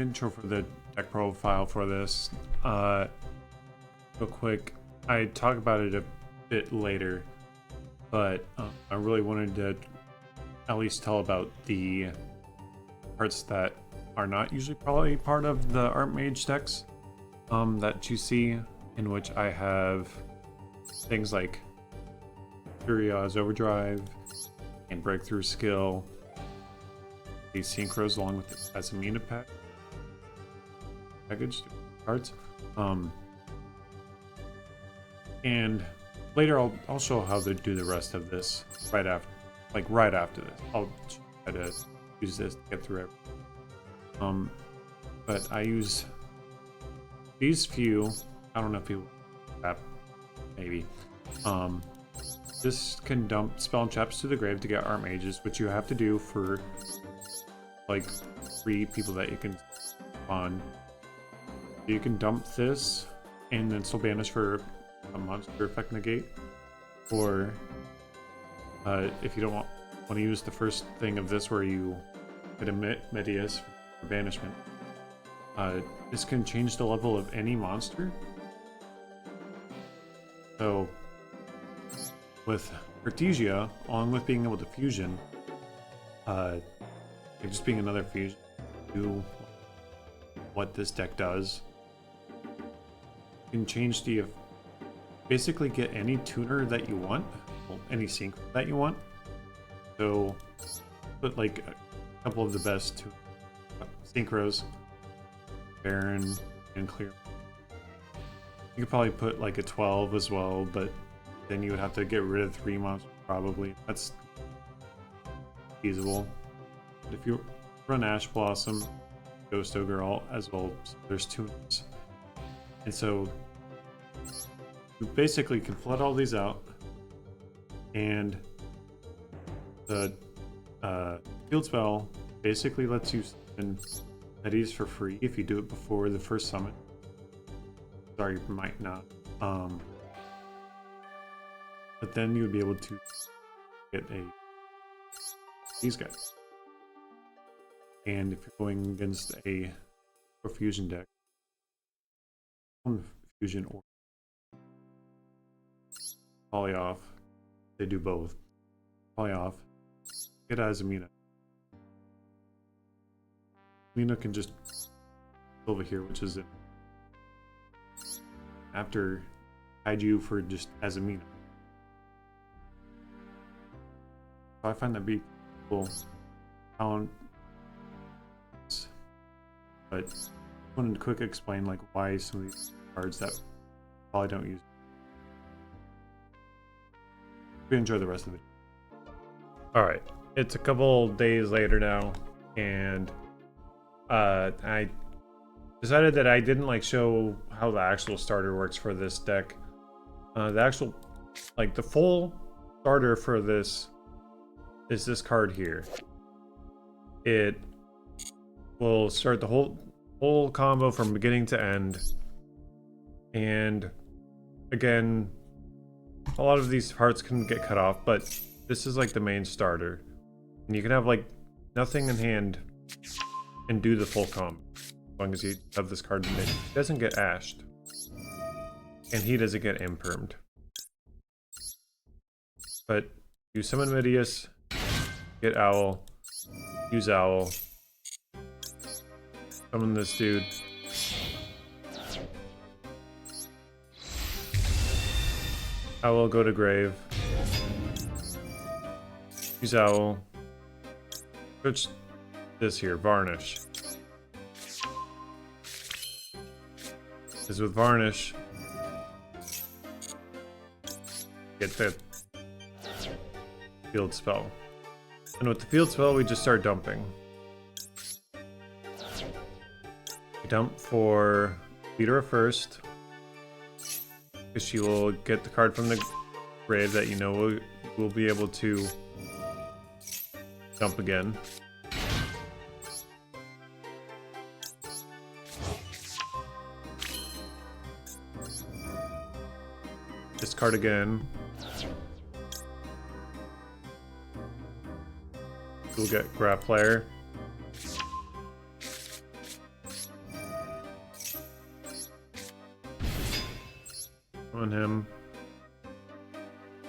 intro for the deck profile for this. Real quick, I talk about it a bit later, but I really wanted to at least tell about the parts that are not usually probably part of the Artmage decks that you see, in which I have things like Furia's Overdrive and Breakthrough Skill, these synchros along with the Asamina package cards. And later I'll show how to do the rest of this right after this. I'll try to use this to get through everything. But I use these few. I don't know if you maybe. This can dump spell and traps to the grave to get Artmages, which you have to do for like 3 people that you can spawn. You can dump this and then still banish for a monster effect negate, or if you don't want to use the first thing of this where you could emit Medius for banishment, this can change the level of any monster. So with Artesia, along with being able to fusion, like just being another fusion, do what this deck does. You can change the, basically get any tuner that you want, well, any sync that you want. So put like a couple of the best synchros, Baron and Clear. You could probably put like a 12 as well, but then you would have to get rid of 3 monsters probably. That's feasible. But if you run Ash Blossom, Ghost Ogre as well, so there's tuners. And so you basically can flood all these out, and the field spell basically lets you summon Eddies for free if you do it before the first summon. Sorry, you might not. But then you would be able to get these guys. And if you're going against a fusion deck, fusion or poly off, they do both. Poly off, get Asamina. Mina can just over here, which is it. After Kaiju for just Asamina. I find that be cool. But I wanted to quick explain like why some of these cards that probably don't use. We enjoy the rest of it. Alright, it's a couple days later now, and I decided that I didn't like show how the actual starter works for this deck. The actual, like the full starter for this is this card here. It will start the whole combo from beginning to end. And again, a lot of these parts can get cut off, but this is like the main starter. And you can have like nothing in hand and do the full combo, as long as you have this card in it. He doesn't get ashed, and he doesn't get impermed. But you summon Medius, get Owl, use Owl, summon this dude. Owl, go to grave. Use Owl. Switch this here, Varnish. Because with Varnish, get the field spell. And with the field spell, we just start dumping. We dump for Leader first, because she will get the card from the grave that you know will be able to dump again. Discard again. We'll get Grab Player. on him.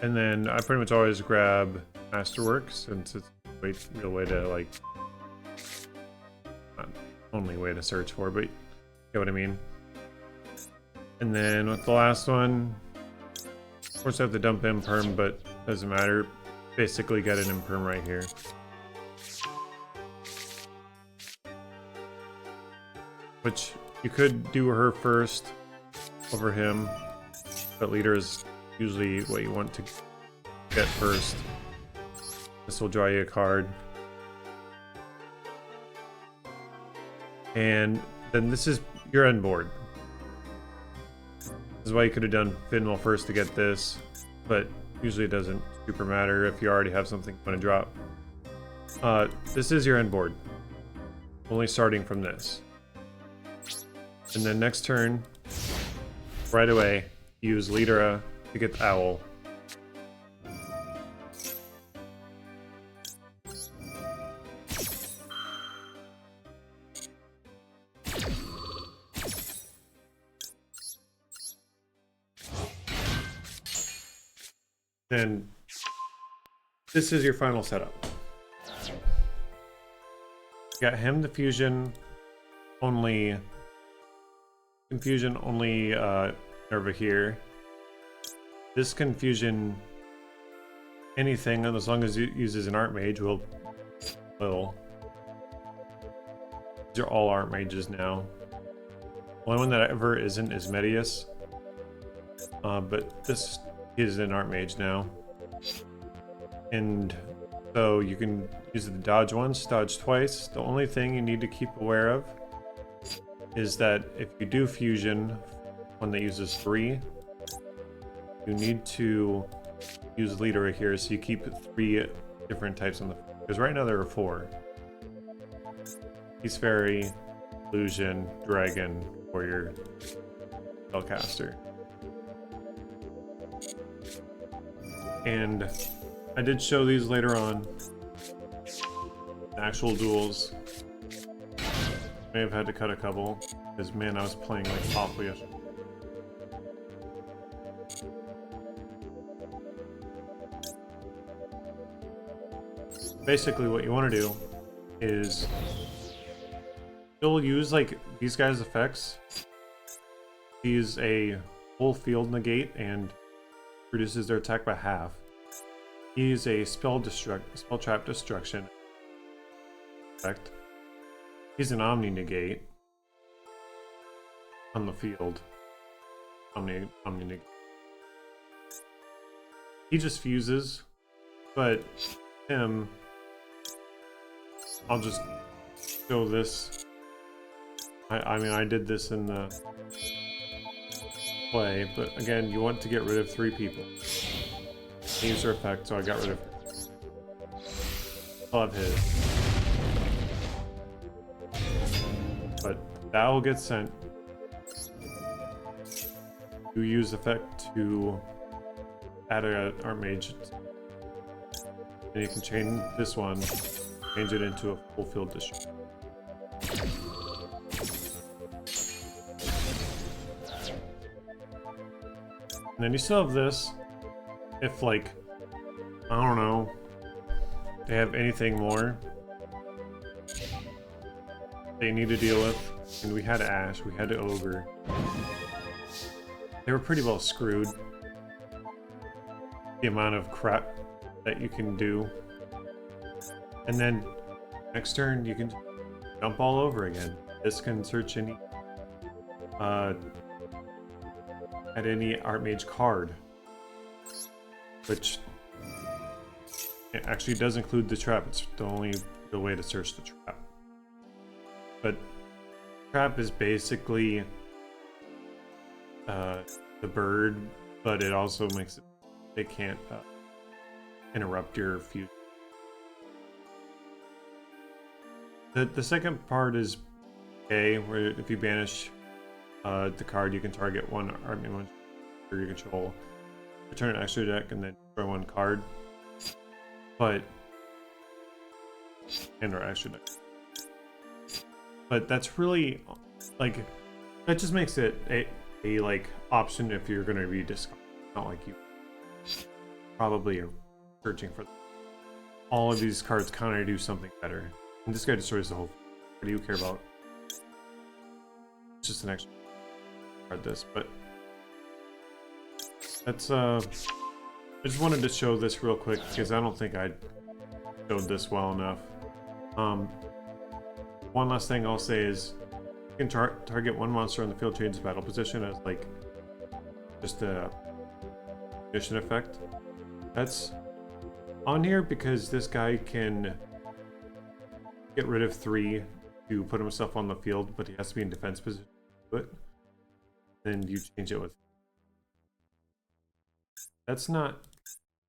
And then I pretty much always grab Masterwork since it's a real way to, like, not only way to search for, but you get what I mean. And then with the last one, of course I have to dump imperm, but doesn't matter. Basically get an imperm right here. Which you could do her first over him, but leader is usually what you want to get first. This will draw you a card. And then this is your end board. This is why you could have done Finwell first to get this, but usually it doesn't super matter if you already have something you want to drop. This is your end board. Only starting from this. And then next turn, right away, use Lidera to get the owl. Then this is your final setup. You got him, the fusion only over here. This confusion, anything as long as it uses an Artmage will. These are all Artmages now. The only one that ever isn't is Medius. But this is an Artmage now. And so you can use it to dodge once, dodge twice. The only thing you need to keep aware of is that if you do fusion, one that uses 3, you need to use leader right here so you keep 3 different types on the, because right now there are 4. Beast Fairy, Illusion, Dragon, Warrior, Spellcaster. And I did show these later on. Actual duels. May have had to cut a couple, because man, I was playing like awful yesterday. Basically what you want to do is you'll use like these guys' effects. Use a full field negate and reduces their attack by half. Use a spell trap destruction effect. He's an Omni negate on the field. Omni negate. He just fuses, but him, I'll just show this. I mean, I did this in the play, but again, you want to get rid of 3 people. Use their effect, so I got rid of her. I'll have his. But that will get sent. You use effect to add an Artmage. And you can change this one, change it into a full field district. And then you still have this, if like, I don't know, they have anything more they need to deal with. And we had Ash, we had Ogre. They were pretty well screwed. The amount of crap that you can do. And then next turn you can jump all over again. This can search any at any Artmage card, which it actually does include the trap. It's the only real way to search the trap. But trap is basically the bird, but it also makes it can't interrupt your fusion. The second part is A, where if you banish the card, you can target one Artmage monster for your control, return an extra deck, and then destroy 1 card. But and our extra deck. But that's really like that just makes it a like option if you're going to be discarding. Not like you probably are searching for them. All of these cards kind of do something better. And this guy destroys the whole. What do you care about? It's just an extra card this, but that's I just wanted to show this real quick because I don't think I showed this well enough. One last thing I'll say is you can target one monster on the field, change its battle position as like just a mission effect. That's on here because this guy can get rid of 3 to put himself on the field, but he has to be in defense position to do it. Then you change it with. That's not.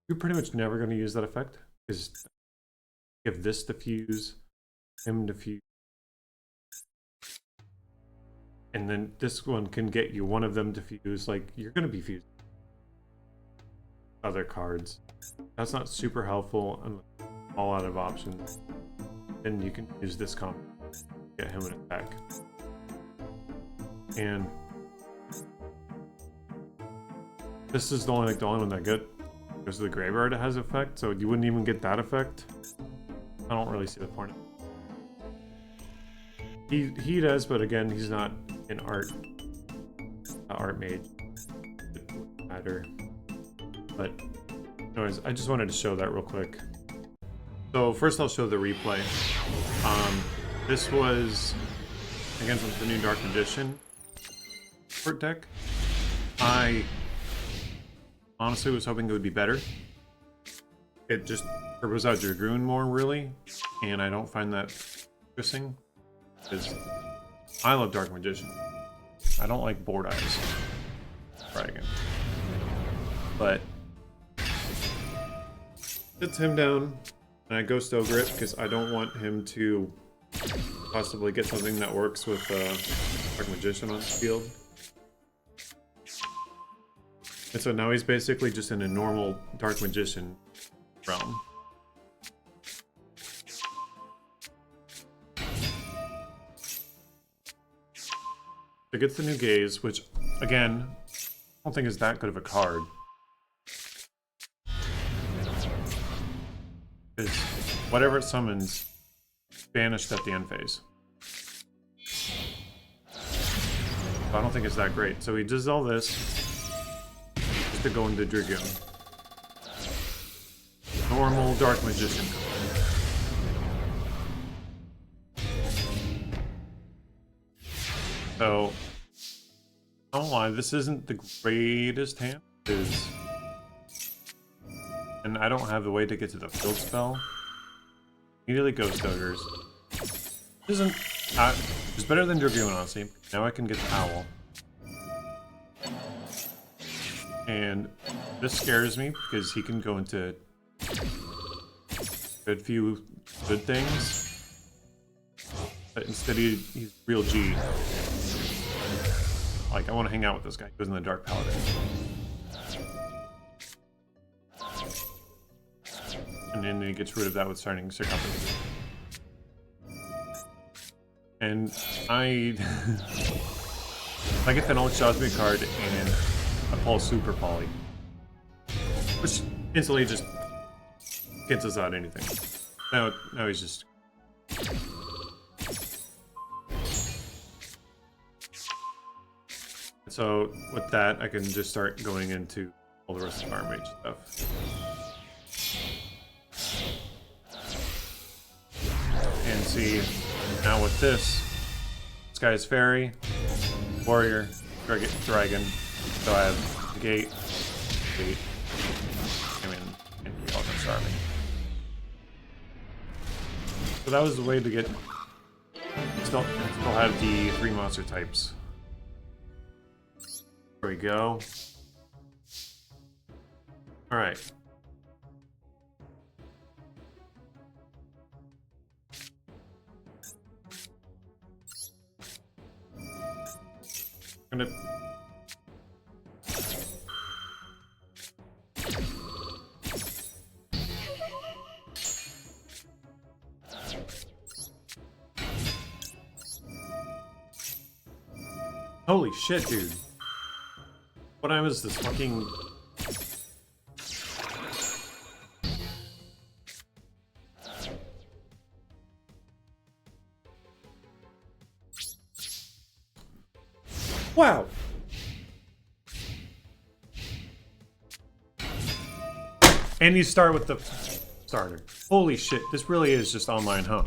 You're pretty much never going to use that effect because if this diffuse, him diffuse, and then this one can get you one of them diffuse. Like you're going to be fused. Other cards. That's not super helpful and all out of options. Then you can use this comp to get him an attack. And this is the only one that good. Goes to the graveyard that has effect, so you wouldn't even get that effect. I don't really see the point. He does, but again, he's not an Artmage. It wouldn't matter. But anyways, I just wanted to show that real quick. So first I'll show the replay. This was against the new Dark Magician deck. I honestly was hoping it would be better. It just purpose out Dragoon more, really, and I don't find that interesting because I love Dark Magician. I don't like Board Eyes Dragon, but sits him down, and I Ghost Ogre it because I don't want him to possibly get something that works with Dark Magician on the field. And so now he's basically just in a normal Dark Magician realm. It gets the new Gaze, which, again, I don't think is that good of a card. Because whatever it summons, banished at the end phase. So I don't think it's that great. So he does all this just to go into Dragoon. Normal Dark Magician. So, I don't lie, this isn't the greatest hand. And I don't have the way to get to the field spell. Immediately Ghost Ogres. Isn't it's better than Dragoon, honestly. Now I can get the Owl. And this scares me because he can go into good few good things. But instead he's real G. Like, I want to hang out with this guy. He goes in the Dark Paladin. And then he gets rid of that with starting Circumference. And I get that old Shazmi card and I pull Super Poly. Which instantly just cancels out anything. Now he's just... So with that, I can just start going into all the rest of Artmage stuff. And see, now with this guy's Fairy, Warrior, Dragon. So I have Gate, and Eldritch Army. So that was the way to get... Still have the 3 monster types. There we go. Alright. I'm gonna... Holy shit, dude. What time is this fucking... Wow! And you start with the starter. Holy shit, this really is just online, huh?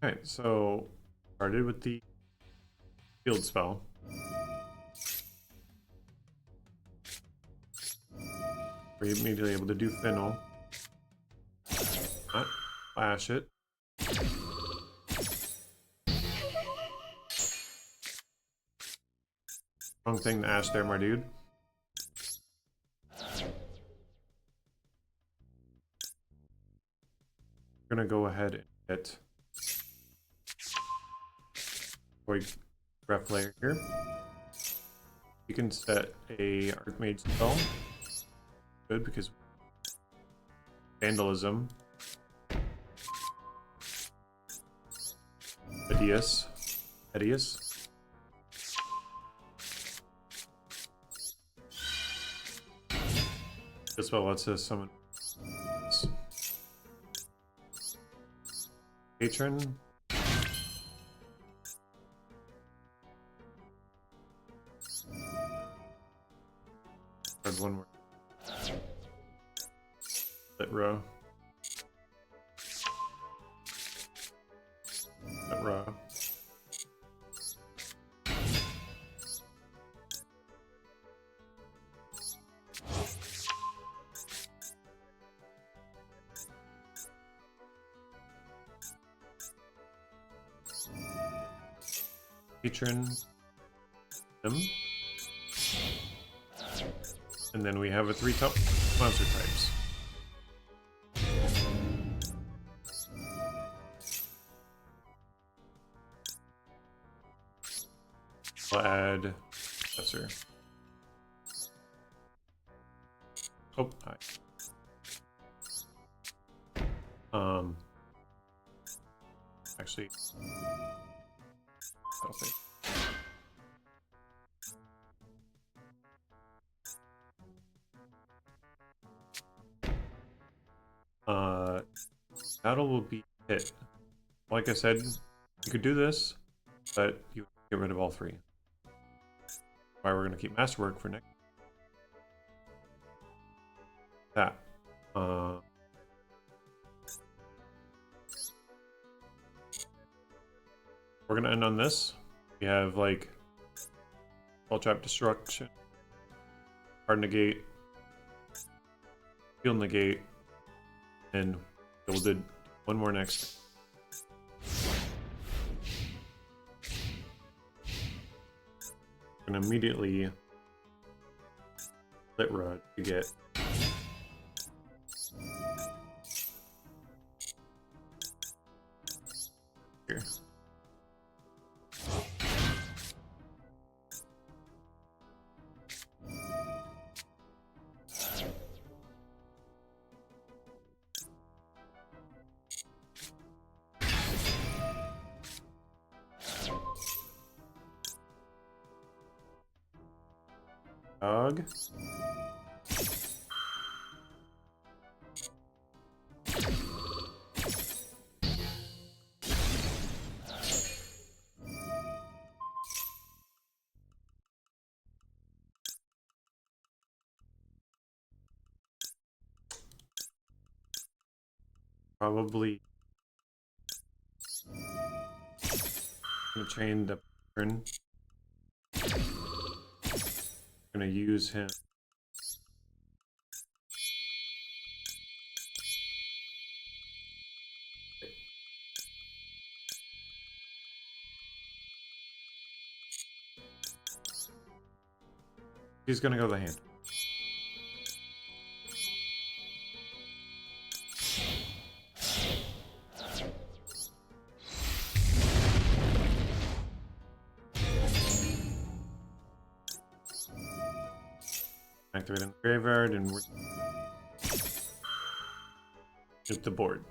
Alright, so started with the field spell. We're immediately able to do Finnel. Not flash it. Wrong thing to ash there, my dude. We're gonna go ahead and hit ref layer here. You can set a Artmage spell. Good, because vandalism. Hideous. This spell lets us summon patron. There's one more. That row. That row. Patron. Them. And then we have a 3 top monster types. I'll add Professor. Oh, hi. Actually, okay. Battle will be hit. Like I said, you could do this, but you get rid of all 3. Why we're gonna keep Masterwork for next. That. We're gonna end on this. We have like Spell Trap Destruction, Hard Negate, Field Negate, and we'll do one more next. We're gonna immediately Lit Rod to get here. Dog. Probably gonna chain the turn. Gonna use him. He's gonna go to the hand. Activate in the graveyard and we're hit the board.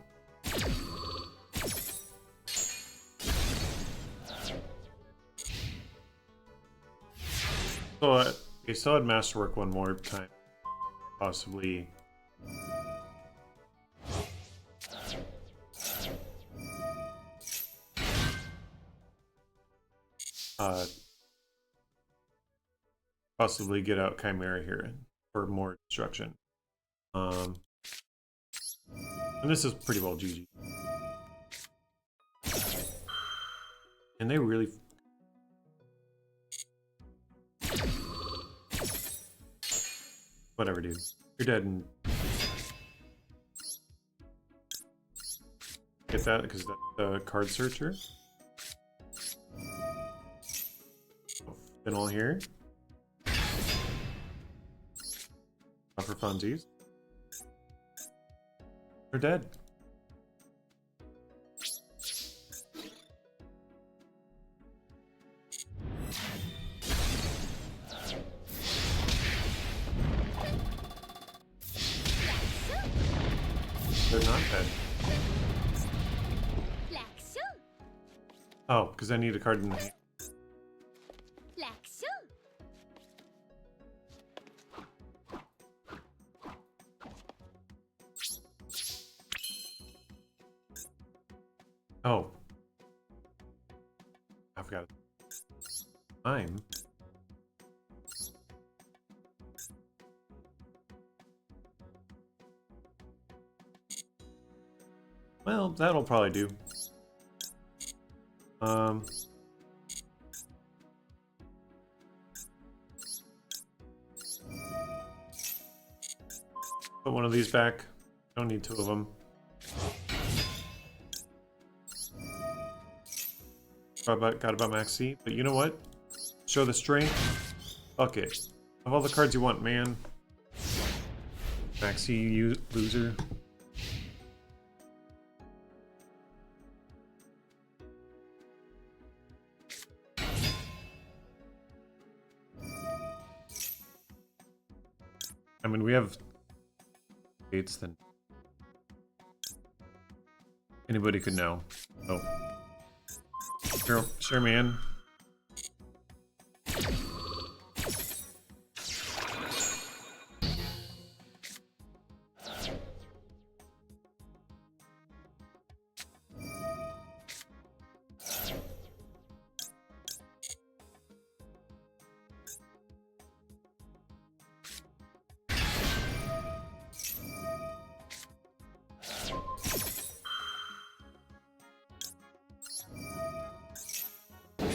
So we still had Masterwork one more time. Possibly. Possibly get out Chimera here for more destruction. And this is pretty well GG. And they really... Whatever, dude. You're dead and... Get that, because that's the card searcher. Fiddle here. For funsies. They're dead. They're not dead. Oh, because I need a card in the hand. Oh. I forgot. Well, that'll probably do. Put one of these back. Don't need two of them. Got about max C, but you know what? Show the strength. Fuck it. Have all the cards you want, man. Max C, you loser. I mean, we have dates then anybody could know. Oh. Sure, man.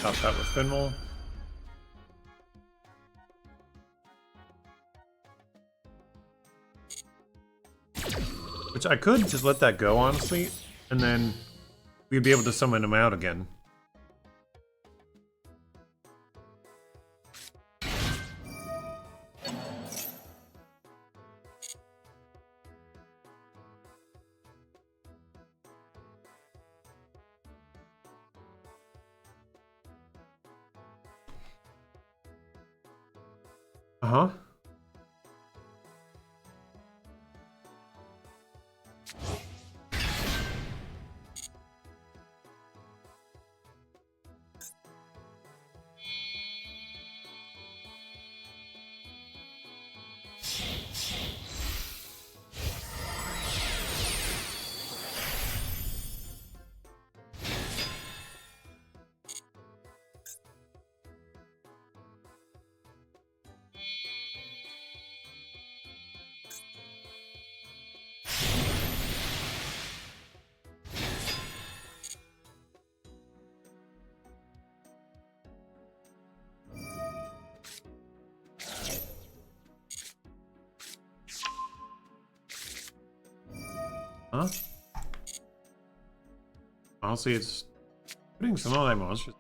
Top that with Finmal. Which I could just let that go, honestly, and then we'd be able to summon him out again. Uh-huh. Huh? Honestly, it's putting some of my monsters.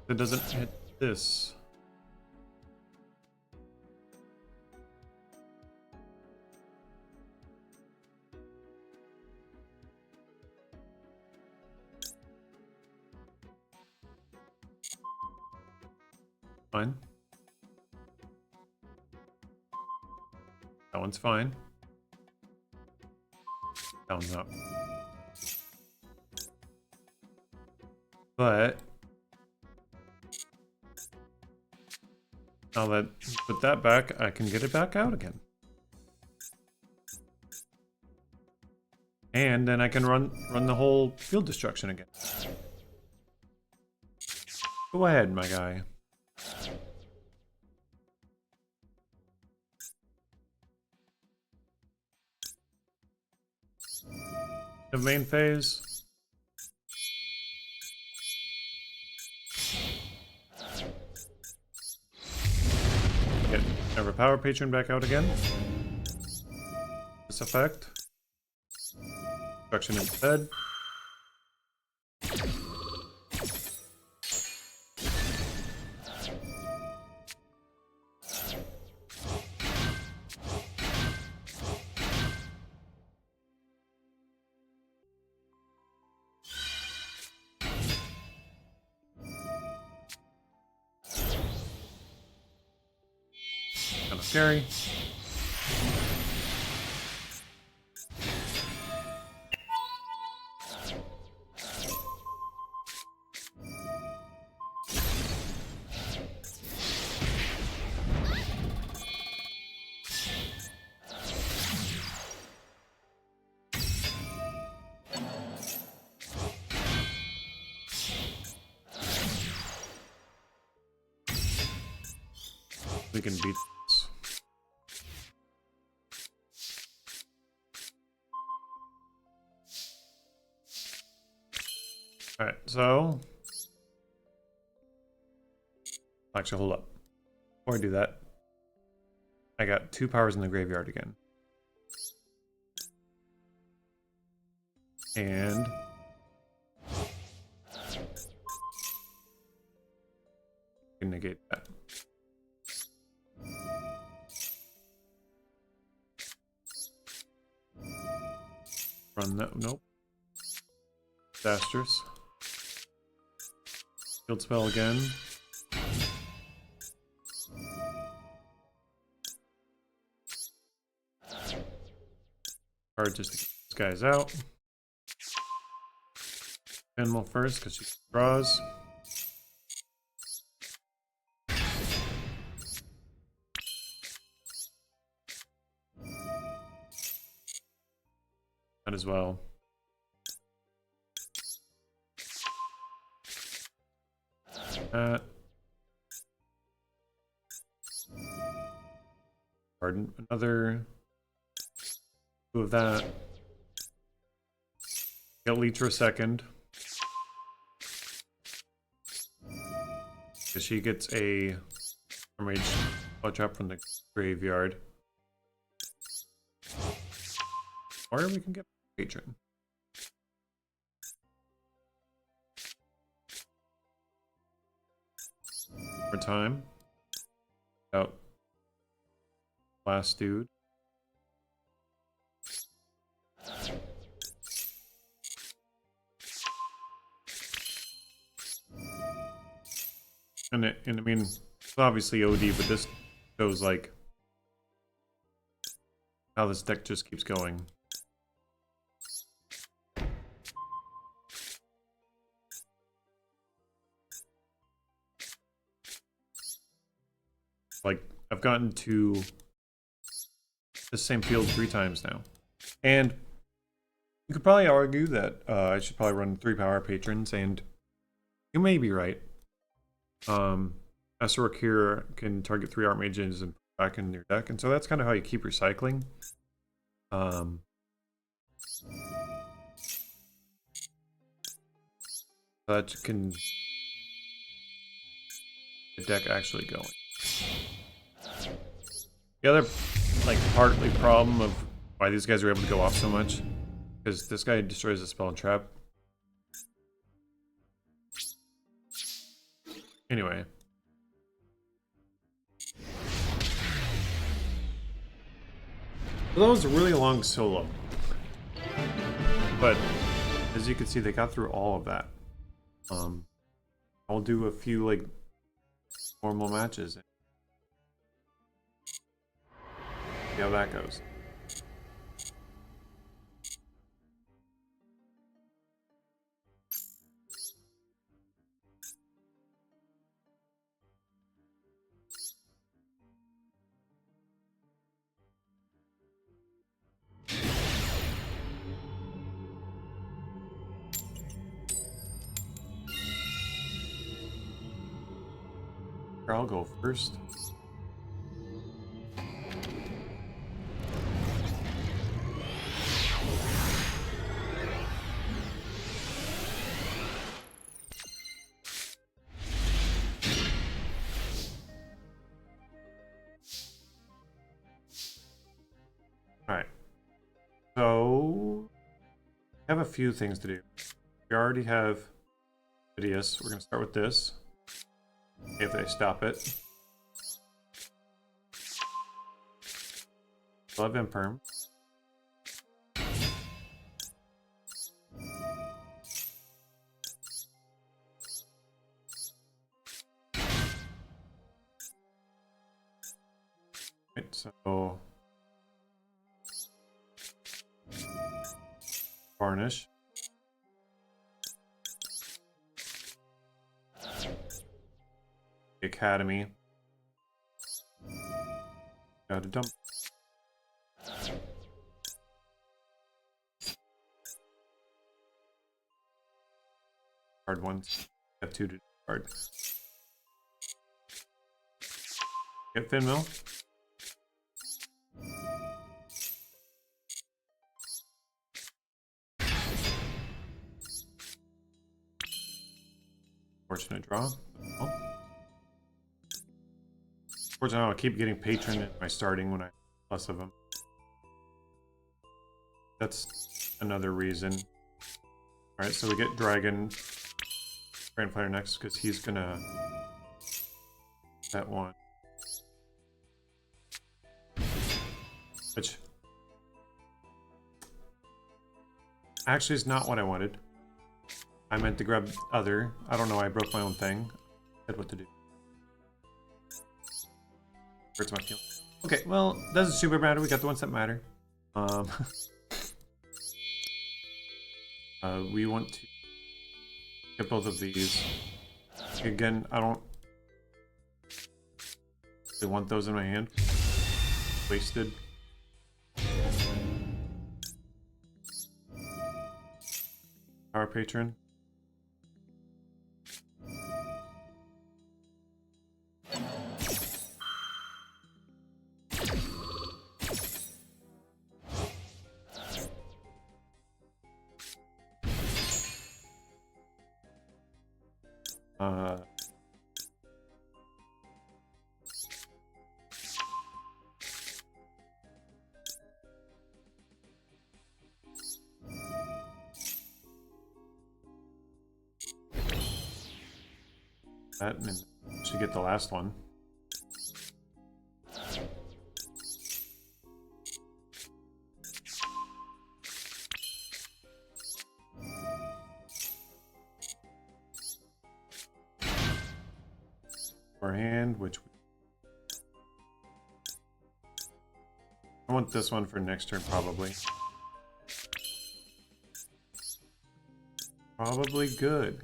It doesn't hit this. Fine. That one's fine. That one's up. But now that put that back, I can get it back out again. And then I can run the whole field destruction again. Go ahead, my guy. The main phase. Get our power patron back out again. This effect. Destruction instead. Kind of scary. We can beat this. Alright, so... Actually, hold up. Before I do that, I got 2 powers in the graveyard again. And... can negate that. Run that. Nope. Disasters. Field spell again. Hard just to get these guys out. Animal first because she draws. That as well. Pardon, another 2 of that. Get leech for a second. Because she gets a Artmage clutch up from the graveyard. Or we can get patron. For time. Out. Last dude. And I mean, it's obviously OD, but this shows like how this deck just keeps going. Like, I've gotten to the same field 3 times now. And you could probably argue that I should probably run 3 power patrons, and you may be right. Masterwork here can target 3 Artmages and put back in your deck, and so that's kind of how you keep recycling. That can the deck actually going. The other, like, partly problem of why these guys are able to go off so much, because this guy destroys the spell and trap. Anyway. Well, that was a really long solo. But, as you can see, they got through all of that. I'll do a few, like, normal matches. See how that goes. I'll go first. Alright. So, I have a few things to do. We already have Vidius. We're going to start with this. If they stop it. Love Imperm. Right, so Varnish. The Academy. Got a dump. Hard ones. Have two to discard. Get Finmill. Fortunate draw. Oh. Fortunately, I'll keep getting patron in my starting when I have less of them. That's another reason. Alright, so we get Dragon Grand Player next because he's gonna that one. Which actually is not what I wanted. I meant to grab other. I don't know, I broke my own thing. I said what to do. Hurts my feelings. Okay, well, doesn't super matter. We got the ones that matter. We want to get both of these. Again, I don't really want those in my hand. Wasted. Power Patron. That and should get the last one. Our hand, which I want this one for next turn, probably. Probably good.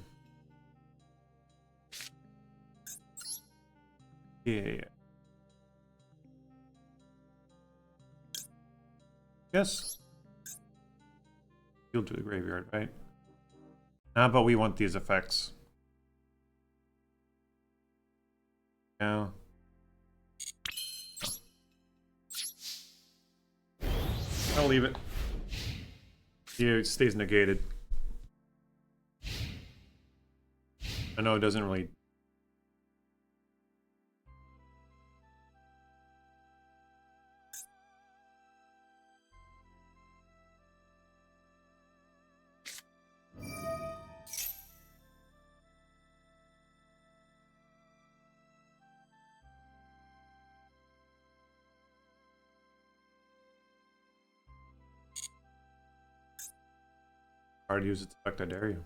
Yeah. Yes. Field to the graveyard, right? Ah, but we want these effects. Yeah. I'll leave it. Yeah, it stays negated. I know it doesn't really. Hard to use its effect, I dare you.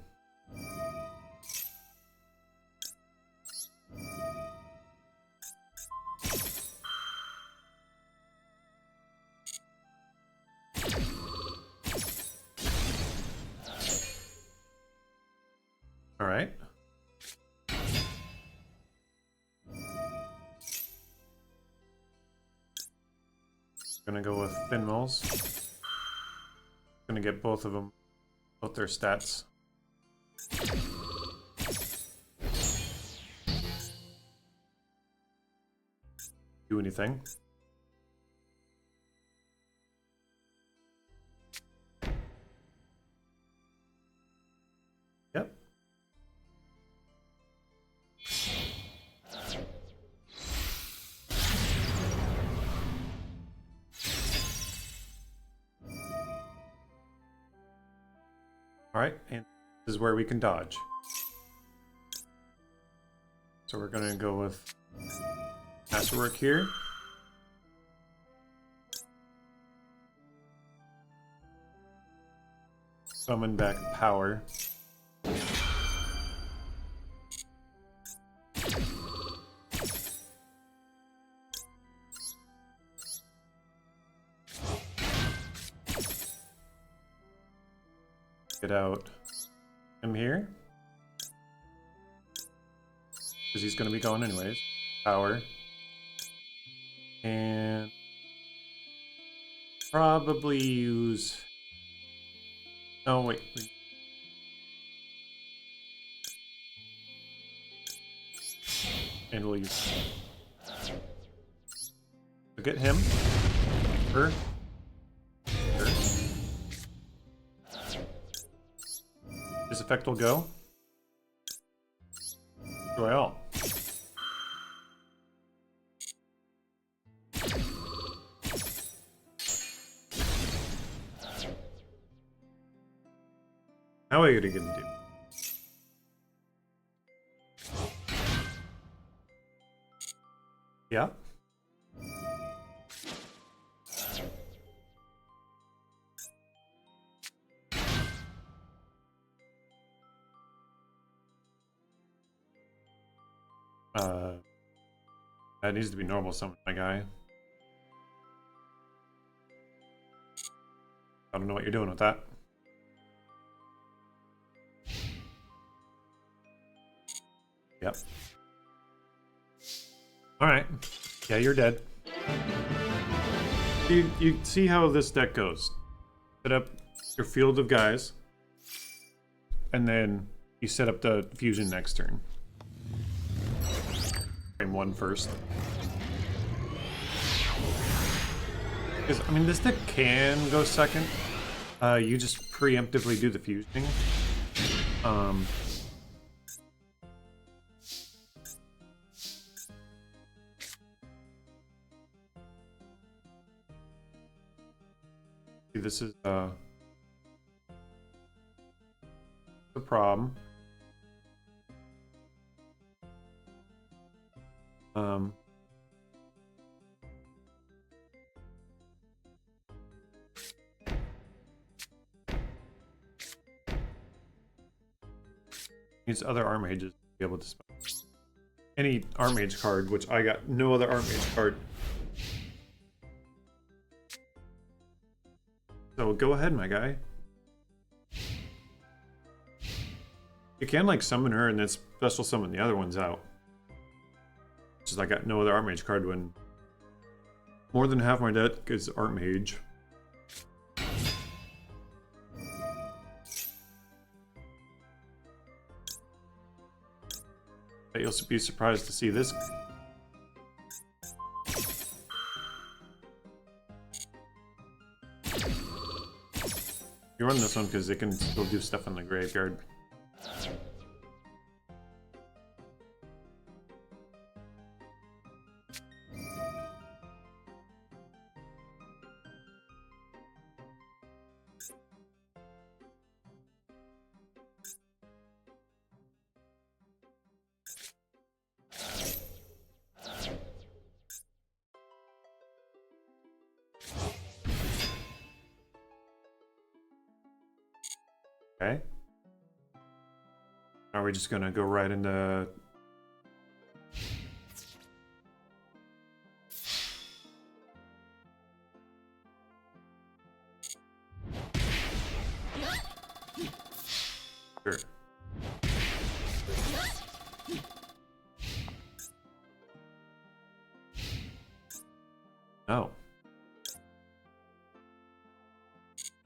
All right. Gonna go with Thin Mills. Gonna get both of them, both their stats. Do anything. Yep. Alright, and this is where we can dodge. So we're gonna go with Masterwork here. Summon back power. Get out him here. Because he's going to be going anyways. Power. And probably use... Oh, wait. And we'll use... So get him. Her. This effect will go. Destroy all. How are you gonna do? Yeah. That needs to be normal summon, my guy. I don't know what you're doing with that. Yep. Alright. Yeah, you're dead. You see how this deck goes. Set up your field of guys. And then you set up the fusion next turn. Frame one first. Because, I mean, this deck can go second. You just preemptively do the fusing. See, this is the problem. Needs other Artmages to be able to spell any Artmage card, which I got no other Artmage card. So go ahead, my guy. You can like summon her and then special summon the other ones out. Just I got no other Artmage card when more than half my deck is Artmage. But you'll be surprised to see this. You run this one because it can still do stuff in the graveyard. Okay. Are we just gonna go right into... Sure.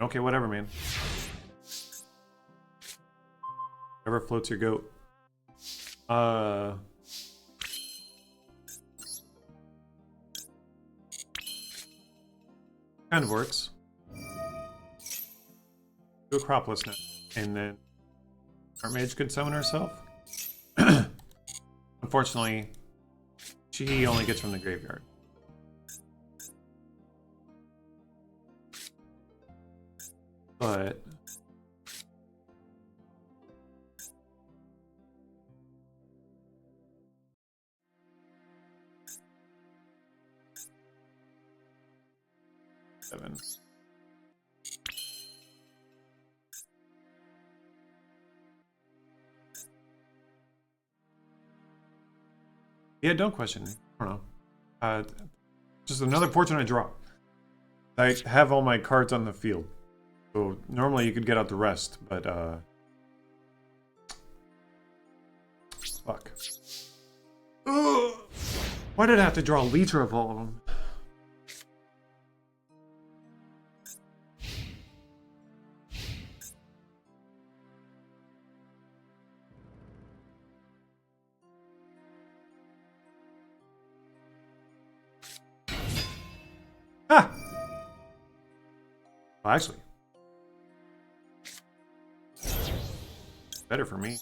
Okay, whatever, man. Whatever floats your goat. Kind of works. Do Acropolis now. And then Artmage could summon herself. Unfortunately, she only gets from the graveyard. But seven. Yeah, don't question. I don't know. Just another fortune I draw. I have all my cards on the field. So normally you could get out the rest, but fuck. Ugh. Why did I have to draw a liter of all of them? Ah! Well, actually, better for me.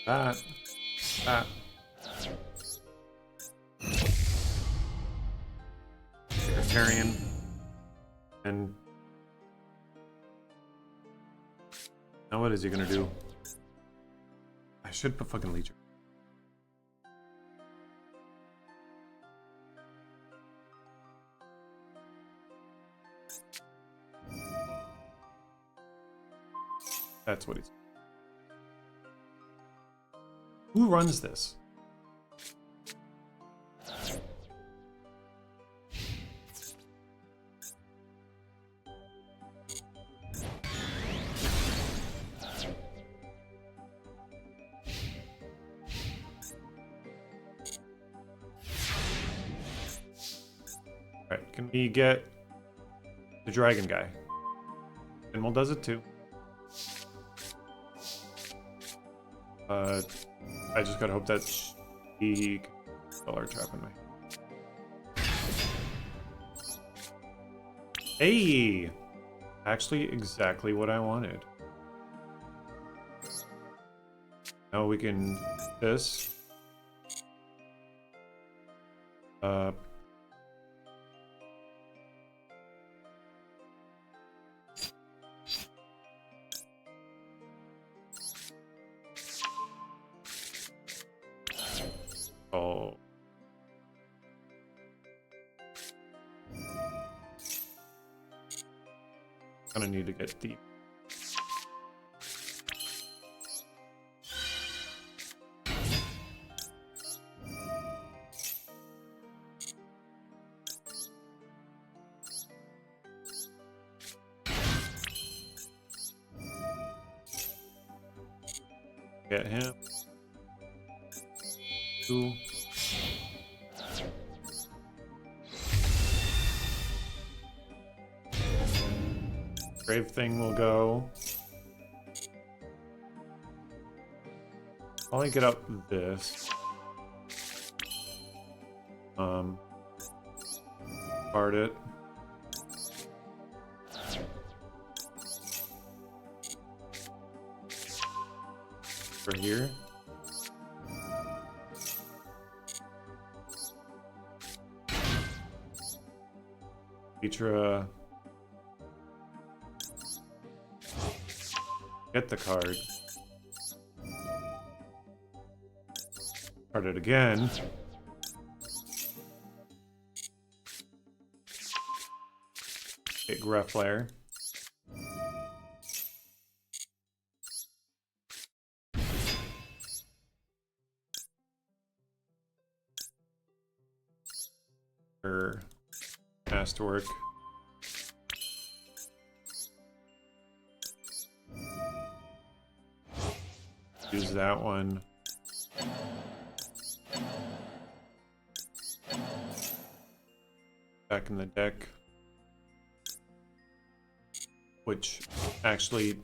That. Secretarian. And now what is he gonna do? I should put fucking Legion. That's what he's. Who runs this? Alright, can we get the dragon guy? Animal does it too. I just gotta hope that he can spell our trap in me. Hey! Actually, exactly what I wanted. Now we can this. Oh. Gonna need to get deep. Get him. Ooh. Grave thing will go. I'll only get up this. Guard it. For here. Petra. Get the card. Card it again. Get Greflair. Her masterwork. use that one. Back in the deck. Which actually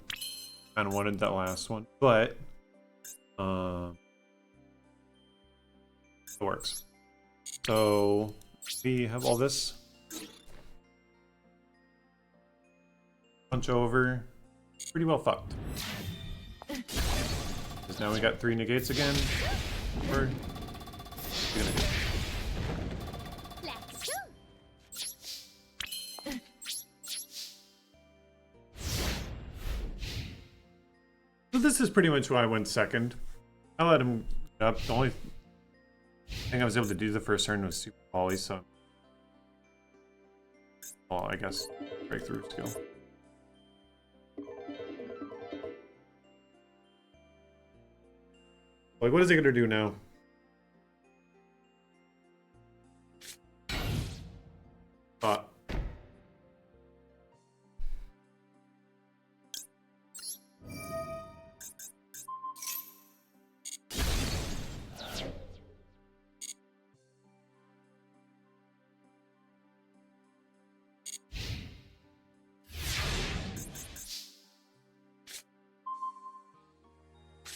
kind of wanted that last one, but it works. So we have all this. Punch over. Pretty well fucked. Because now we got 3 negates again. We're gonna do. So this is pretty much why I went second. I let him up. The only thing I was able to do the first turn was super volley, so well, I guess breakthrough skill. Like, what is he gonna do now?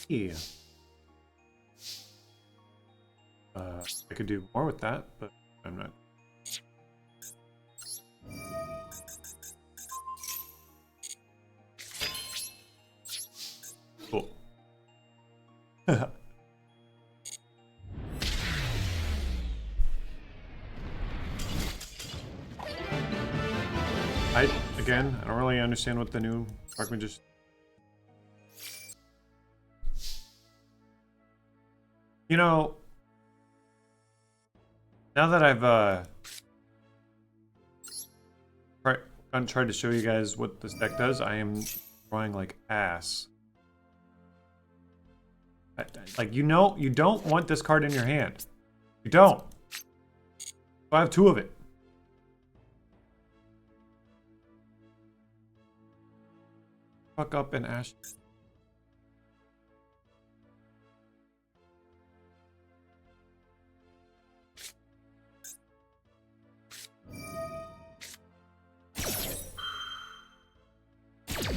Yeah. I could do more with that, but I'm not. Cool. I don't really understand what the new Artmage. You know, now that I've tried to show you guys what this deck does, I am drawing like ass. Like, you know, you don't want this card in your hand. You don't. I have 2 of it. Fuck up and Ash.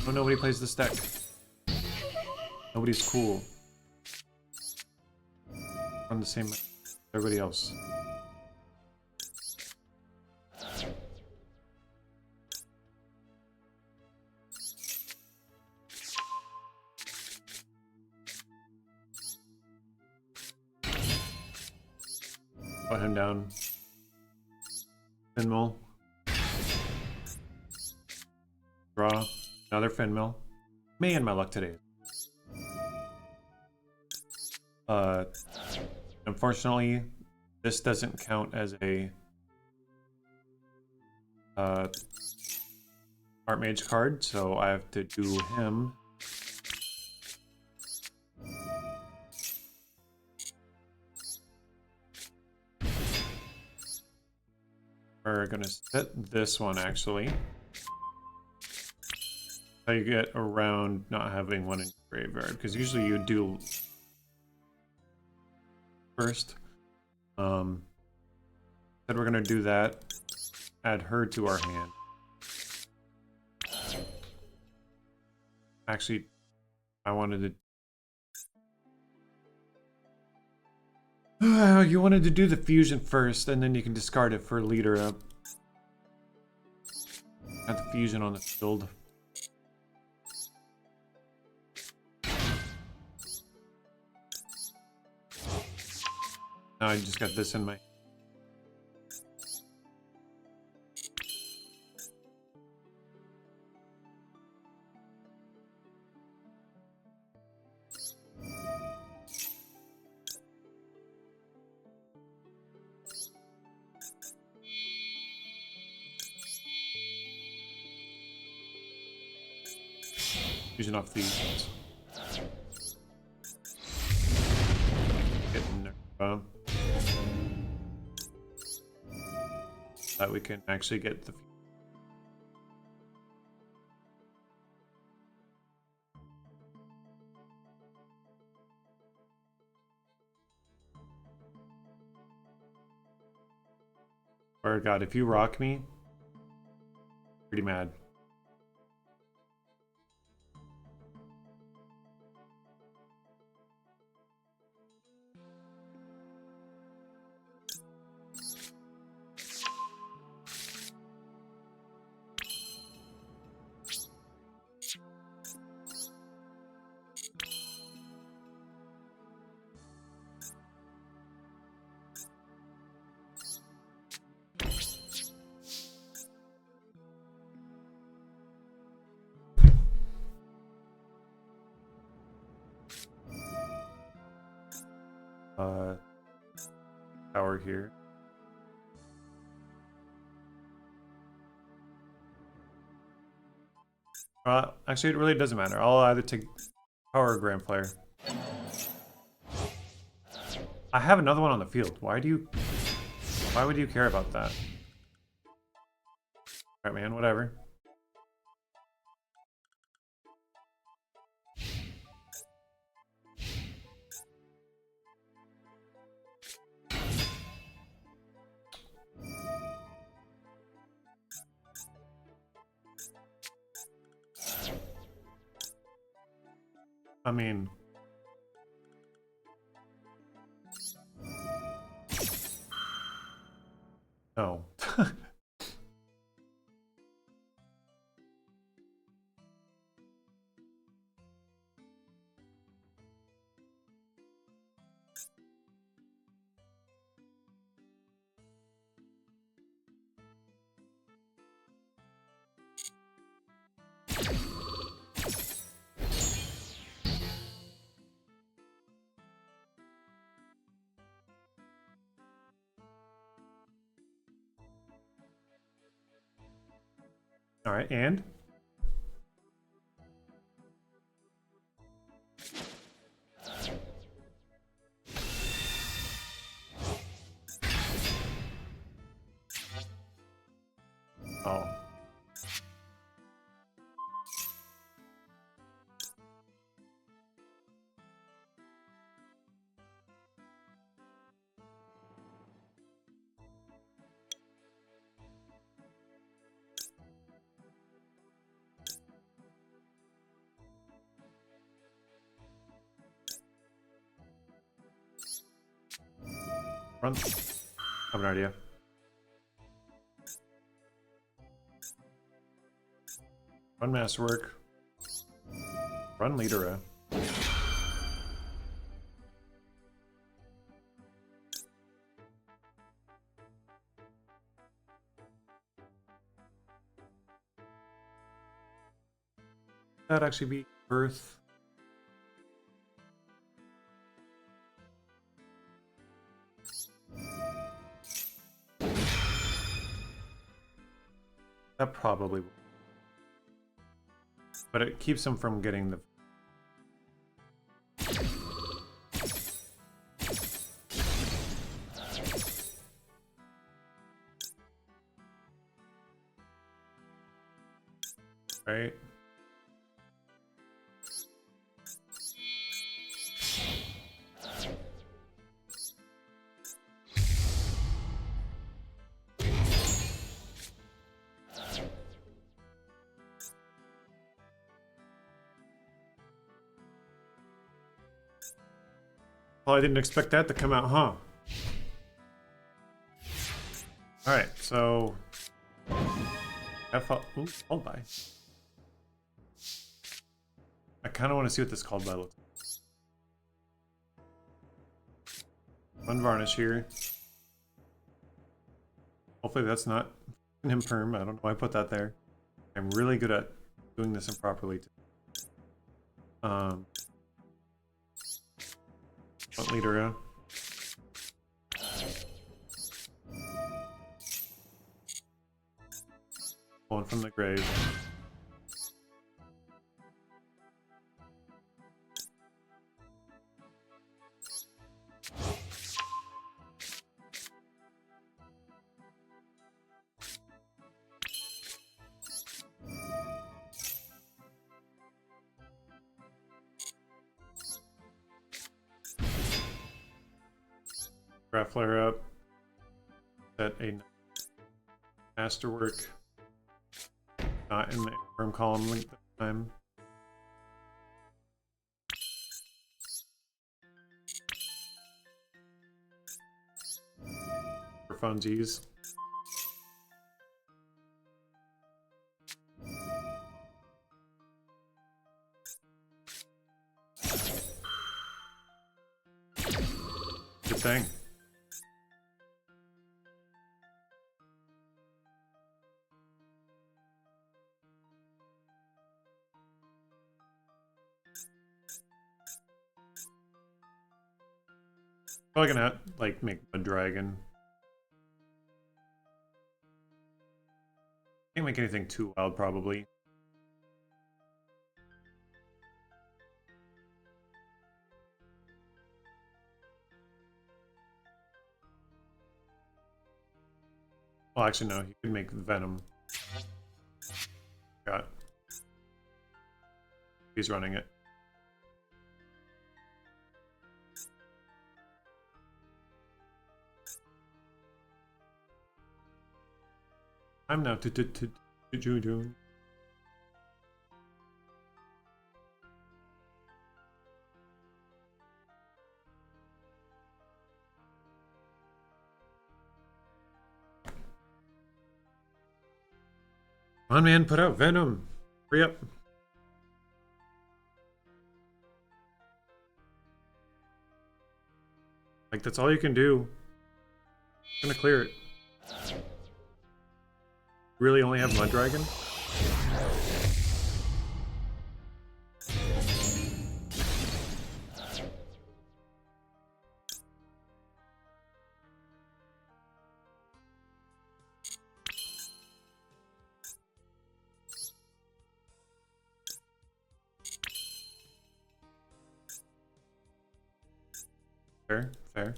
Oh, nobody plays this deck. Nobody's cool. On the same as everybody else. Put him down. Finmill. Draw. Another Finmill. Man, my luck today. Unfortunately, this doesn't count as a Artmage card, so I have to do him. We're gonna set this one actually. How you get around not having one in your graveyard, because usually you do first. Said we're gonna do that. Add her to our hand. Actually, I wanted to. You wanted to do the fusion first, and then you can discard it for leader up. Got the fusion on the field. Now I just got this in my. Fusion off these. Getting there. That we can actually get the. Swear to God, if you rock me, pretty mad. Power here. Actually, it really doesn't matter. I'll either take power or Grand Flare. I have another one on the field. Why would you care about that? Alright, man, whatever. I mean, no. Alright, and? Oh. Run. I have an idea. Run Masterwork. Run Leader. That'd actually be Earth. That probably will. But it keeps him from getting the... Right? Well, I didn't expect that to come out, huh? Alright, so... Called by. I kind of want to see what this called by looks like. One varnish here. Hopefully that's not an imperm. I don't know why I put that there. I'm really good at doing this improperly. Front leader. Pulling from the grave. Flare up. Set a Masterwork. Not in the room column link this time. For funsies. Good thing. Probably gonna like make a dragon. Can't make anything too wild, probably. Well, actually, no. You could make Venom. Got. He's running it. I'm now to June. Come on, man, put out Venom. Hurry up. Like, that's all you can do. I'm gonna clear it. Really only have Mud Dragon? Fair, fair.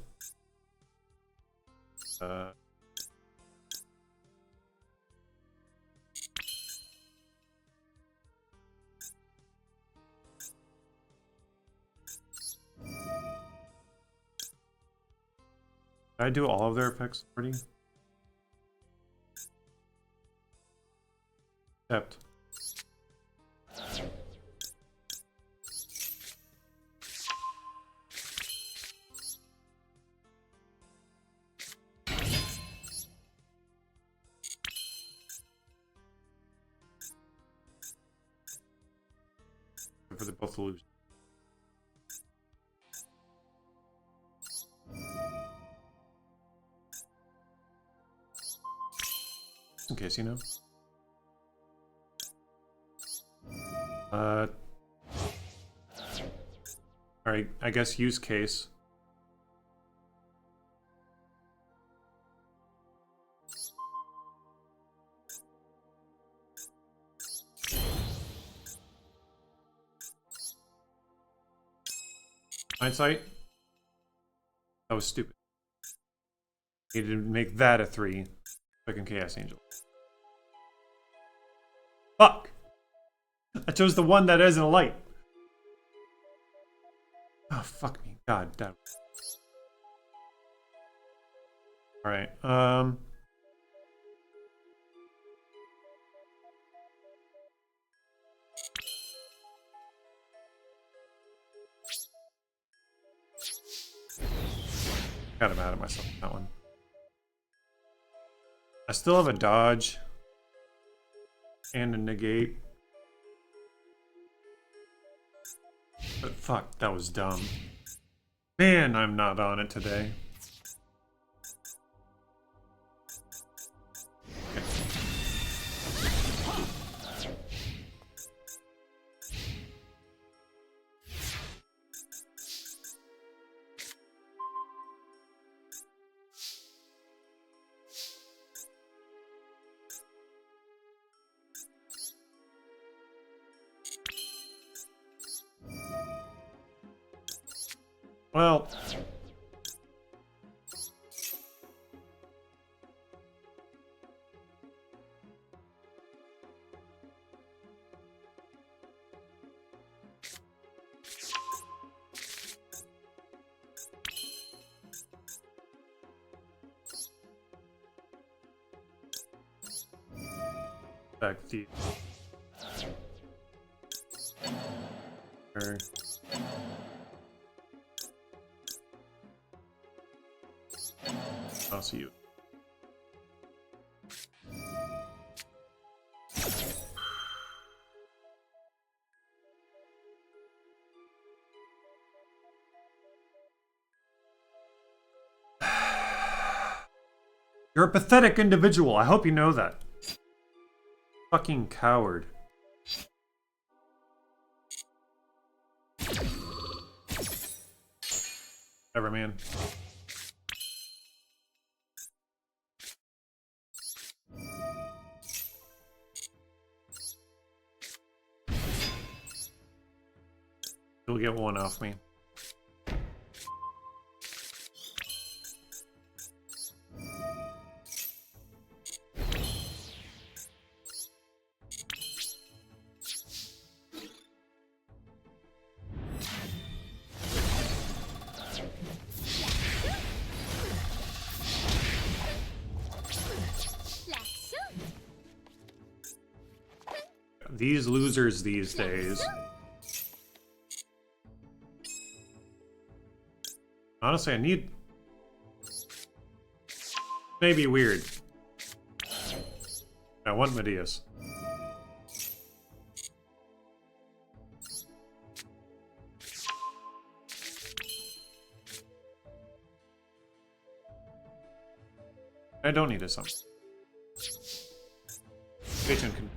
Did I do all of their effects already? Except. For the both lose. In case you know. Alright, I guess use case. Hindsight? That was stupid. Needed to make that a 3. Fucking Chaos Angel. Fuck! I chose the one that isn't a light. Oh, fuck me. God damn. Alright, Got mad at myself on that one. I still have a dodge. And a negate. But fuck, that was dumb. Man, I'm not on it today. Okay. Well, Back the. I'll see you. You're a pathetic individual. I hope you know that. Fucking coward. Whatever, man. You'll get one off me. These losers these days. Honestly, I need... Maybe weird. I want Medeas. I don't need a summon. Patron can...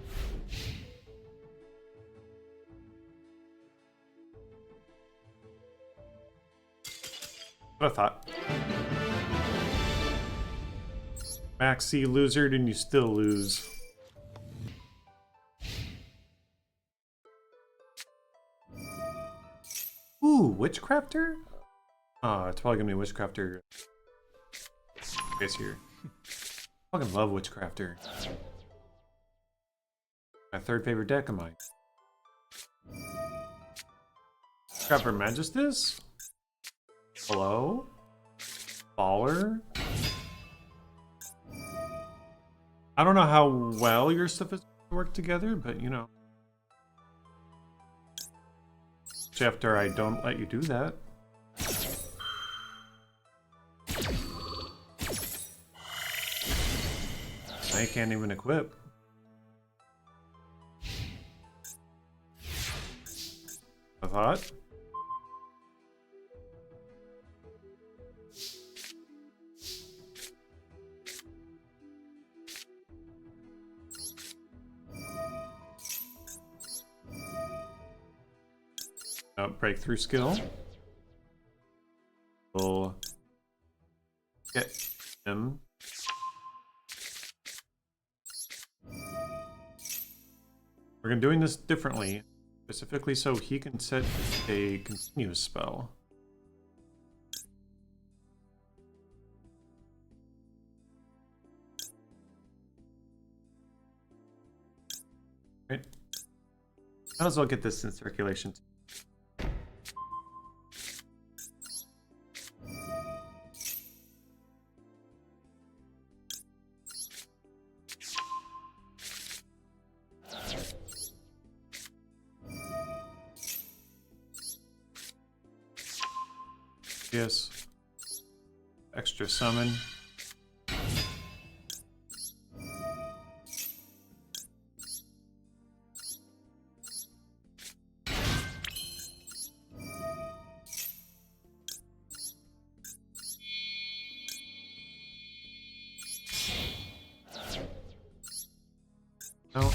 What I thought. Maxi loser, and you still lose. Ooh, Witchcrafter? Oh, it's probably gonna be Witchcrafter. Guys here. Fucking love Witchcrafter. My third favorite deck of mine. Scrapper Magistus? Hello? Baller? I don't know how well your stuff is going to work together, but you know. After I don't let you do that. I can't even equip. I thought. Breakthrough skill. We'll get him. We're doing this differently, specifically so he can set a continuous spell. Right? Might as well get this in circulation. Yes. Extra summon. No.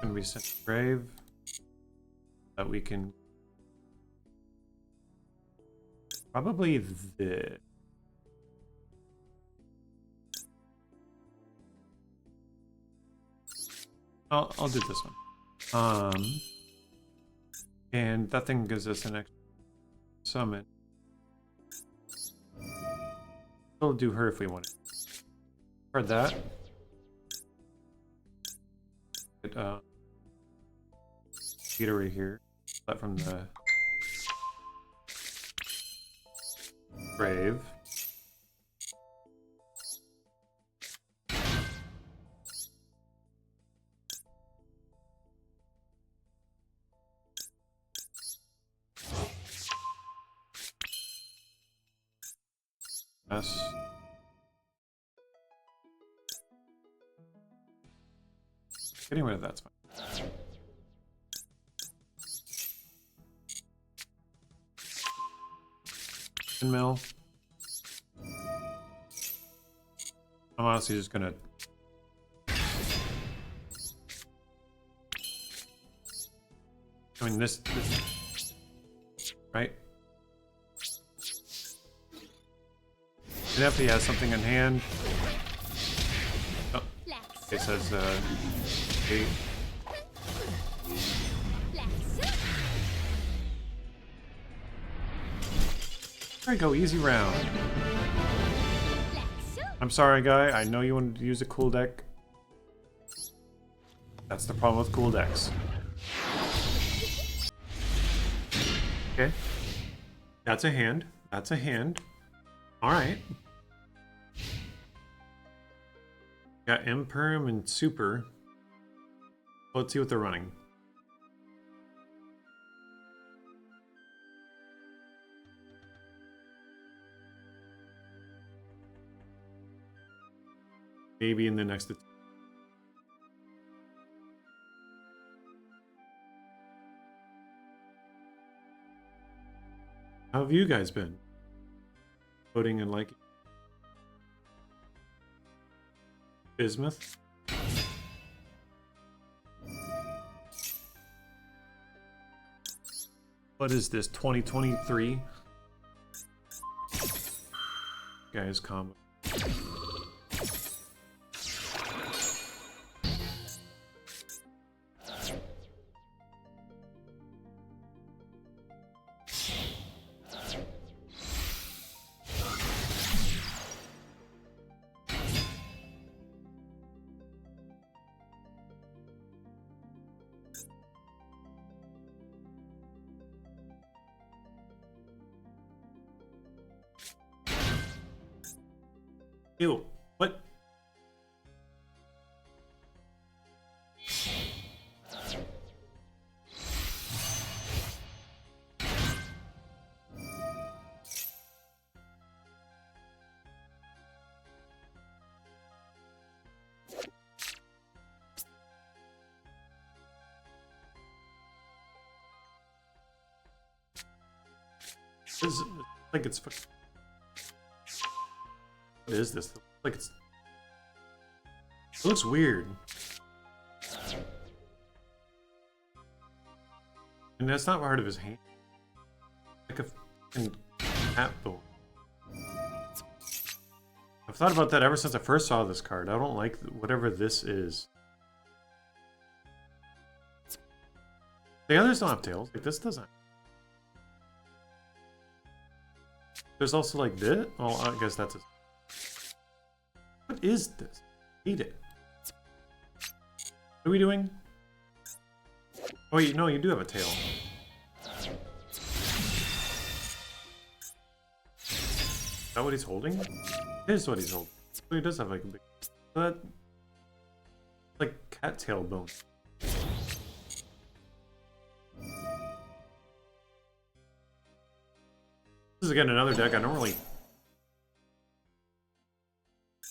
Gonna be sent to grave. That we can probably this. I'll do this one. And that thing gives us an extra summon. We'll do her if we want it. For that. Get her right here. That from the grave. Yes. Getting rid of that's fine. Mill. I'm honestly just gonna. I mean, this right? And if he has something in hand. Oh, it says, eight. There you go, easy round. I'm sorry, guy. I know you wanted to use a cool deck. That's the problem with cool decks. Okay. That's a hand. That's a hand. Alright. Got Imperm and Super. Let's see what they're running. Maybe in the next. How have you guys been? Voting and liking? Bismuth? What is this, 2023? Guys, combo. Ew, what? This is like it's. What is this? Like it's. It looks weird. And that's not part of his hand. Like a fucking cat though. I've thought about that ever since I first saw this card. I don't like whatever this is. The others don't have tails. Like this doesn't. There's also like this. Well, I guess that's a. What is this? Eat it. What are we doing? Oh wait, no, you do have a tail. Is that what he's holding? It is what he's holding. Oh, he does have like a big... But... like cattail bone. This is again another deck I don't really...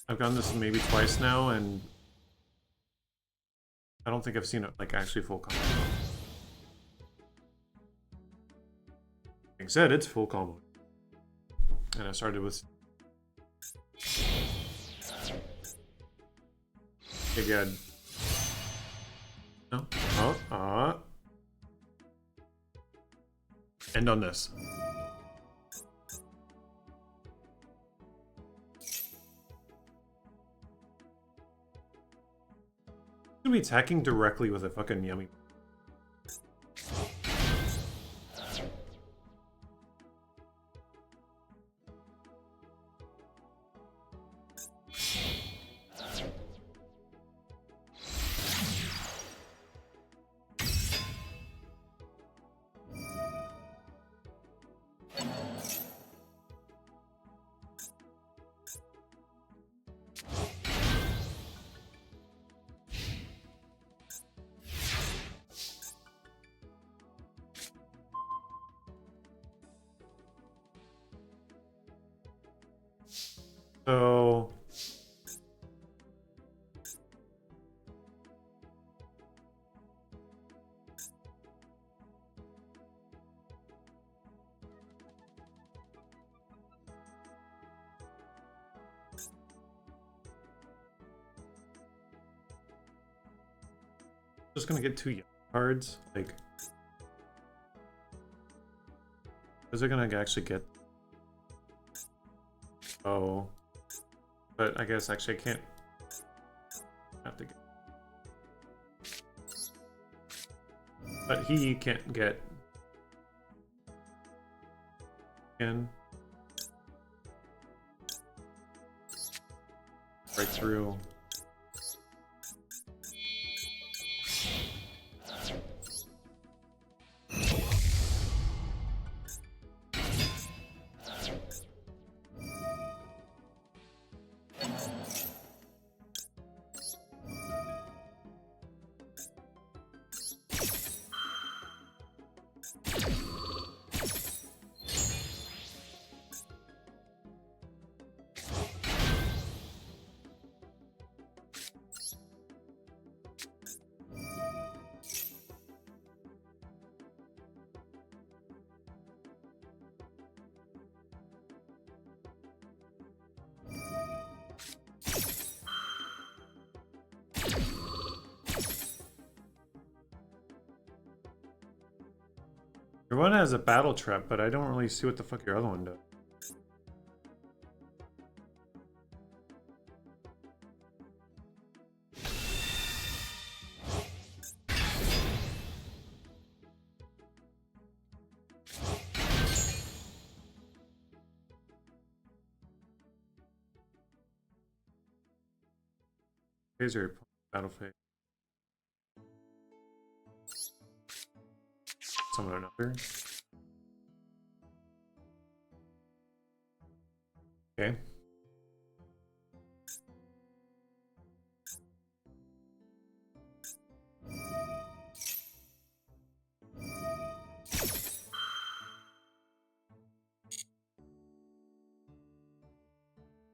I've done this maybe twice now, and I don't think I've seen it like actually full combo. Being said, it's full combo, and I started with. Okay, good. No. Oh. End on this. Be attacking directly with a fucking yummy. So just gonna get 2 yellow cards. Like, is it gonna actually get? Oh, but I guess actually I can't. Have to get. But he can't get in right through. Your one has a battle trap, but I don't really see what the fuck your other one does. Here's your battle phase. Summon another. Okay.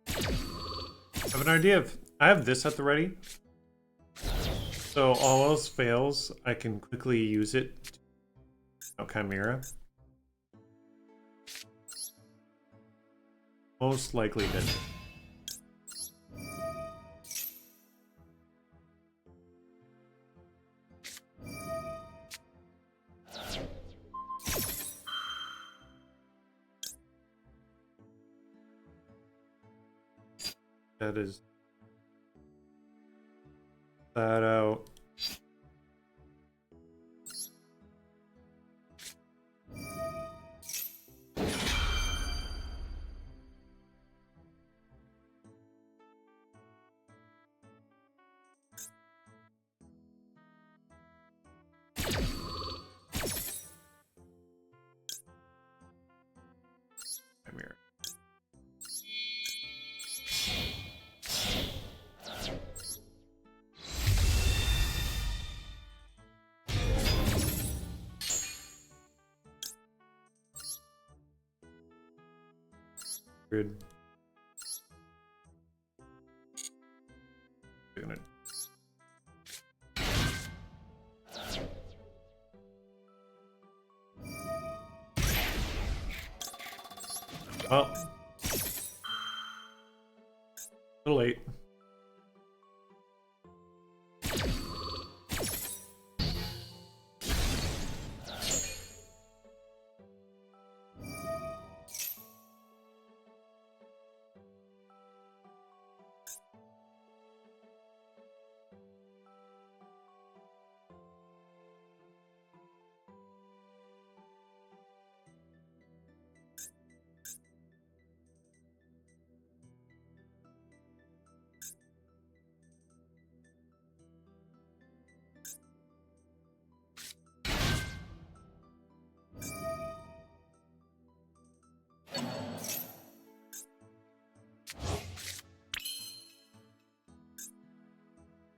I have an idea of I have this at the ready. So all else fails, I can quickly use it. Oh, Chimera. Most likely did. That is that out. Chimera. Good. Gonna... Oh. A little late.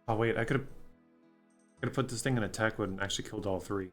Oh wait, I could have put this thing in attack mode and actually killed all 3.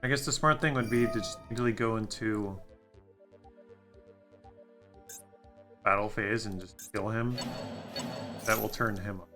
I guess the smart thing would be to just immediately go into battle phase and just kill him. That will turn him up.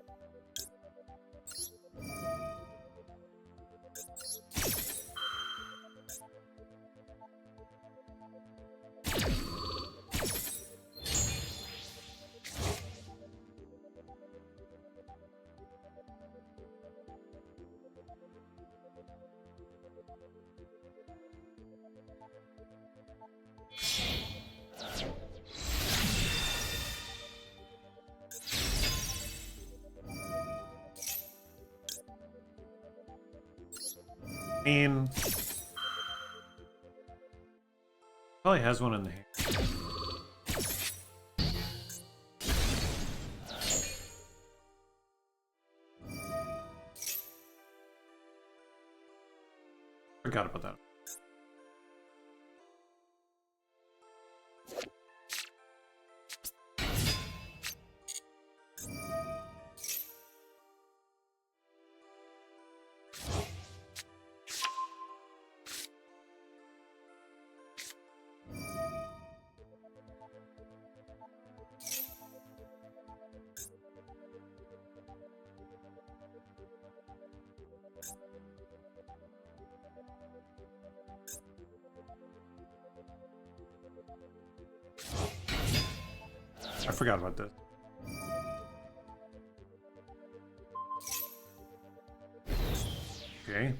I mean, probably has one in the hand. Forgot about that. I forgot about this. Okay.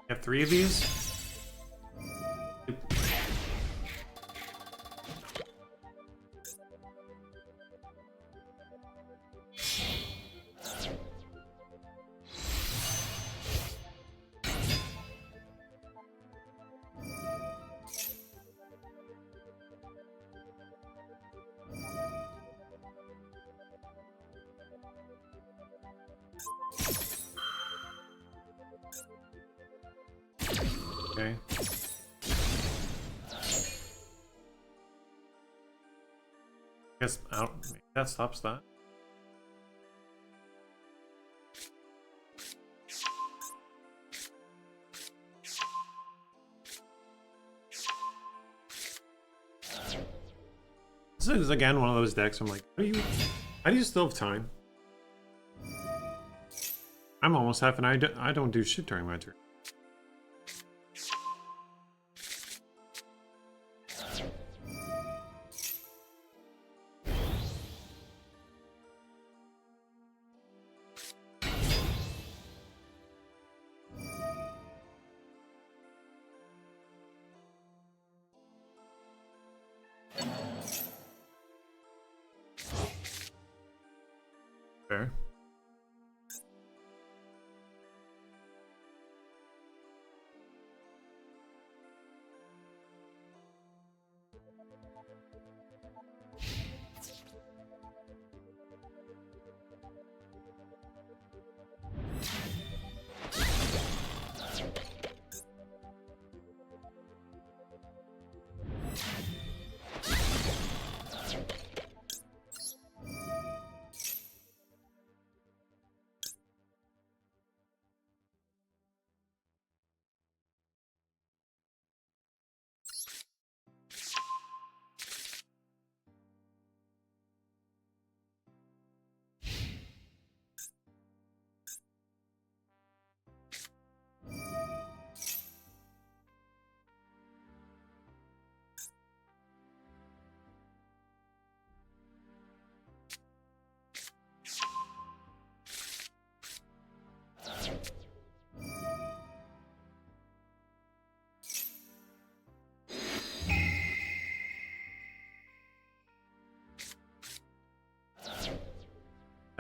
You have 3 of these? Okay. Guess out. That stops that. This is again one of those decks. I'm like, how do you still have time? I'm almost half, and I don't do shit during my turn. Fair.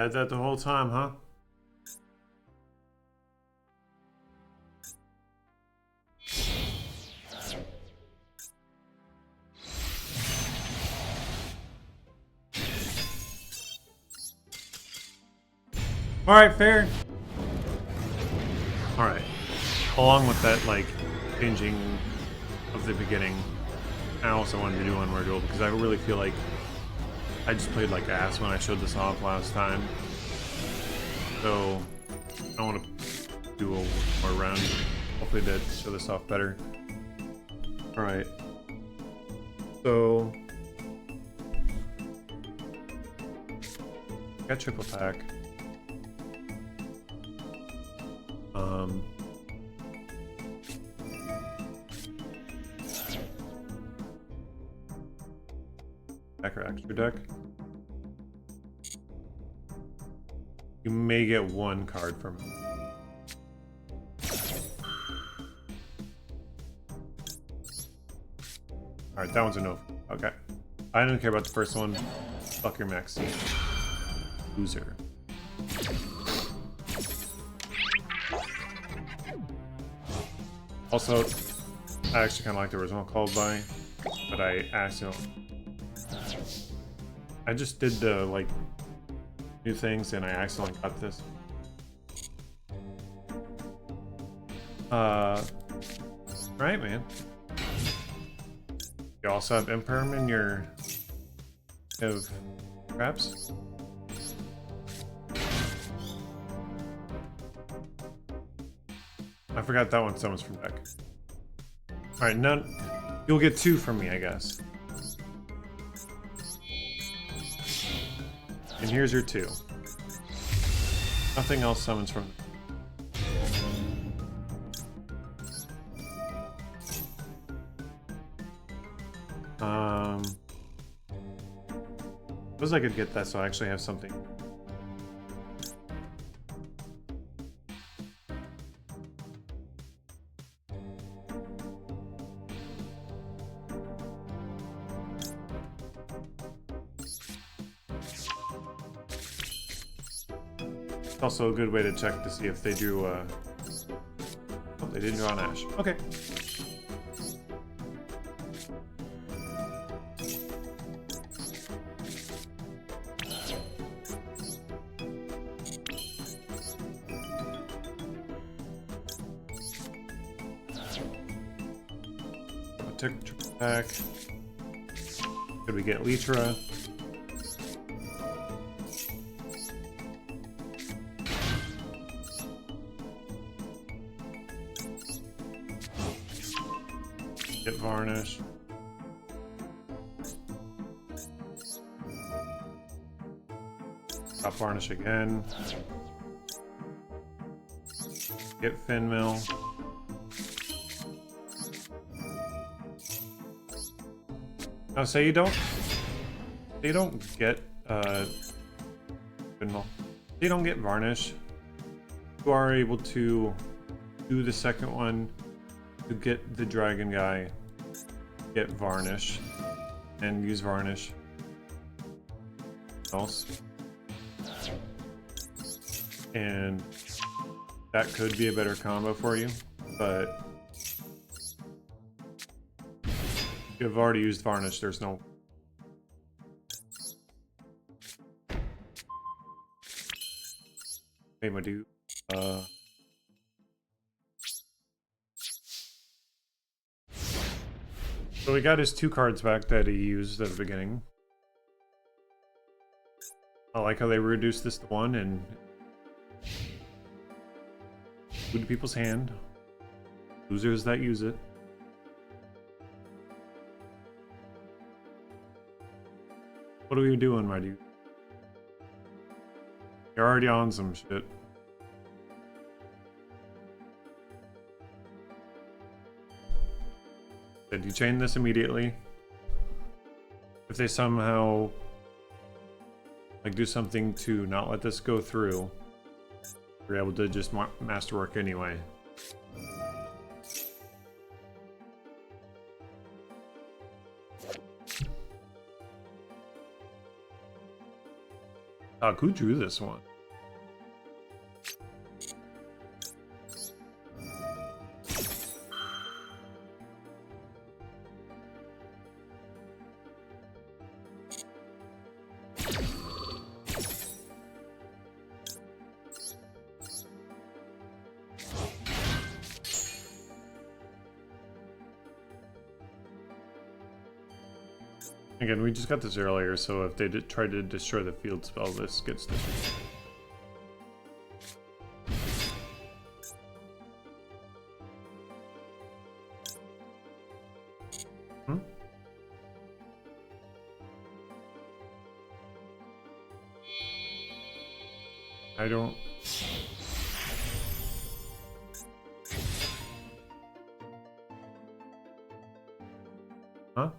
Had that the whole time, huh? Alright, fair. Alright. Along with that, like, changing of the beginning, I also wanted to do one more duel because I really feel like I just played like ass when I showed this off last time. So, I want to do one more round. Hopefully to show this off better. Alright. So, got triple attack. Deck or extra deck. You may get one card from it. Alright, that one's a no. Okay. I didn't care about the first one. Fuck your Maxine. Loser. Also, I actually kind of like the original Called By, but I accidentally... I just did the, like, new things and I accidentally got this. Right, man. You also have Imperm in your... have traps? I forgot that one summons from deck. Alright, none... You'll get two from me, I guess. And here's your two. Nothing else summons from... Suppose I could get that so I actually have something. It's also a good way to check to see if they drew, oh, they didn't draw an Ash. Okay. Triple attack. Could we get Litra? Get Varnish. Top Varnish again. Get Finmill. Oh, so you don't get Finmill. You don't get Varnish. You are able to do the second one to get the dragon guy, get Varnish, and use Varnish. Else. And that could be a better combo for you, but you've already used Varnish, there's no... Hey, my dude. So we got his two cards back that he used at the beginning. I like how they reduced this to one and put to people's hand. Losers that use it. What are we doing, my dude? You're already on some shit. Did you chain this immediately? If they somehow like do something to not let this go through, you're able to just masterwork anyway. Who drew this one? Again, we just got this earlier, so if they try to destroy the field spell, this gets destroyed. I don't... Huh?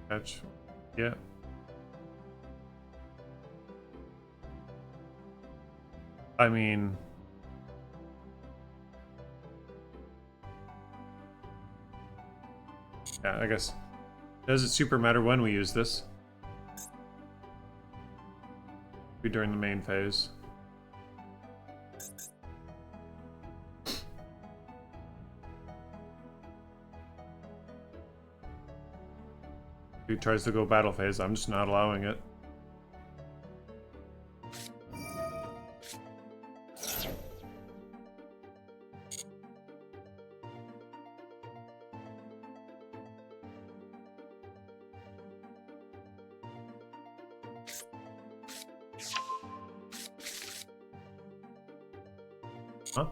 Catch. Yeah. I mean... Yeah, I guess. Does it super matter when we use this? Be during the main phase. Who tries to go battle phase? I'm just not allowing it. Huh?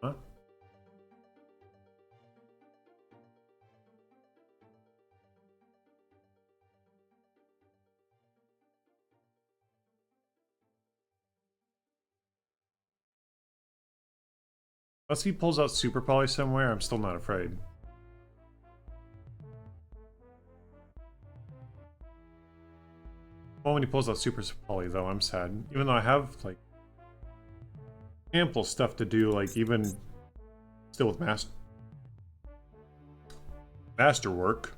Huh? Unless he pulls out Super Poly somewhere, I'm still not afraid. Well, when he pulls out Super Poly, though, I'm sad. Even though I have, like, ample stuff to do, like, even still with Masterwork.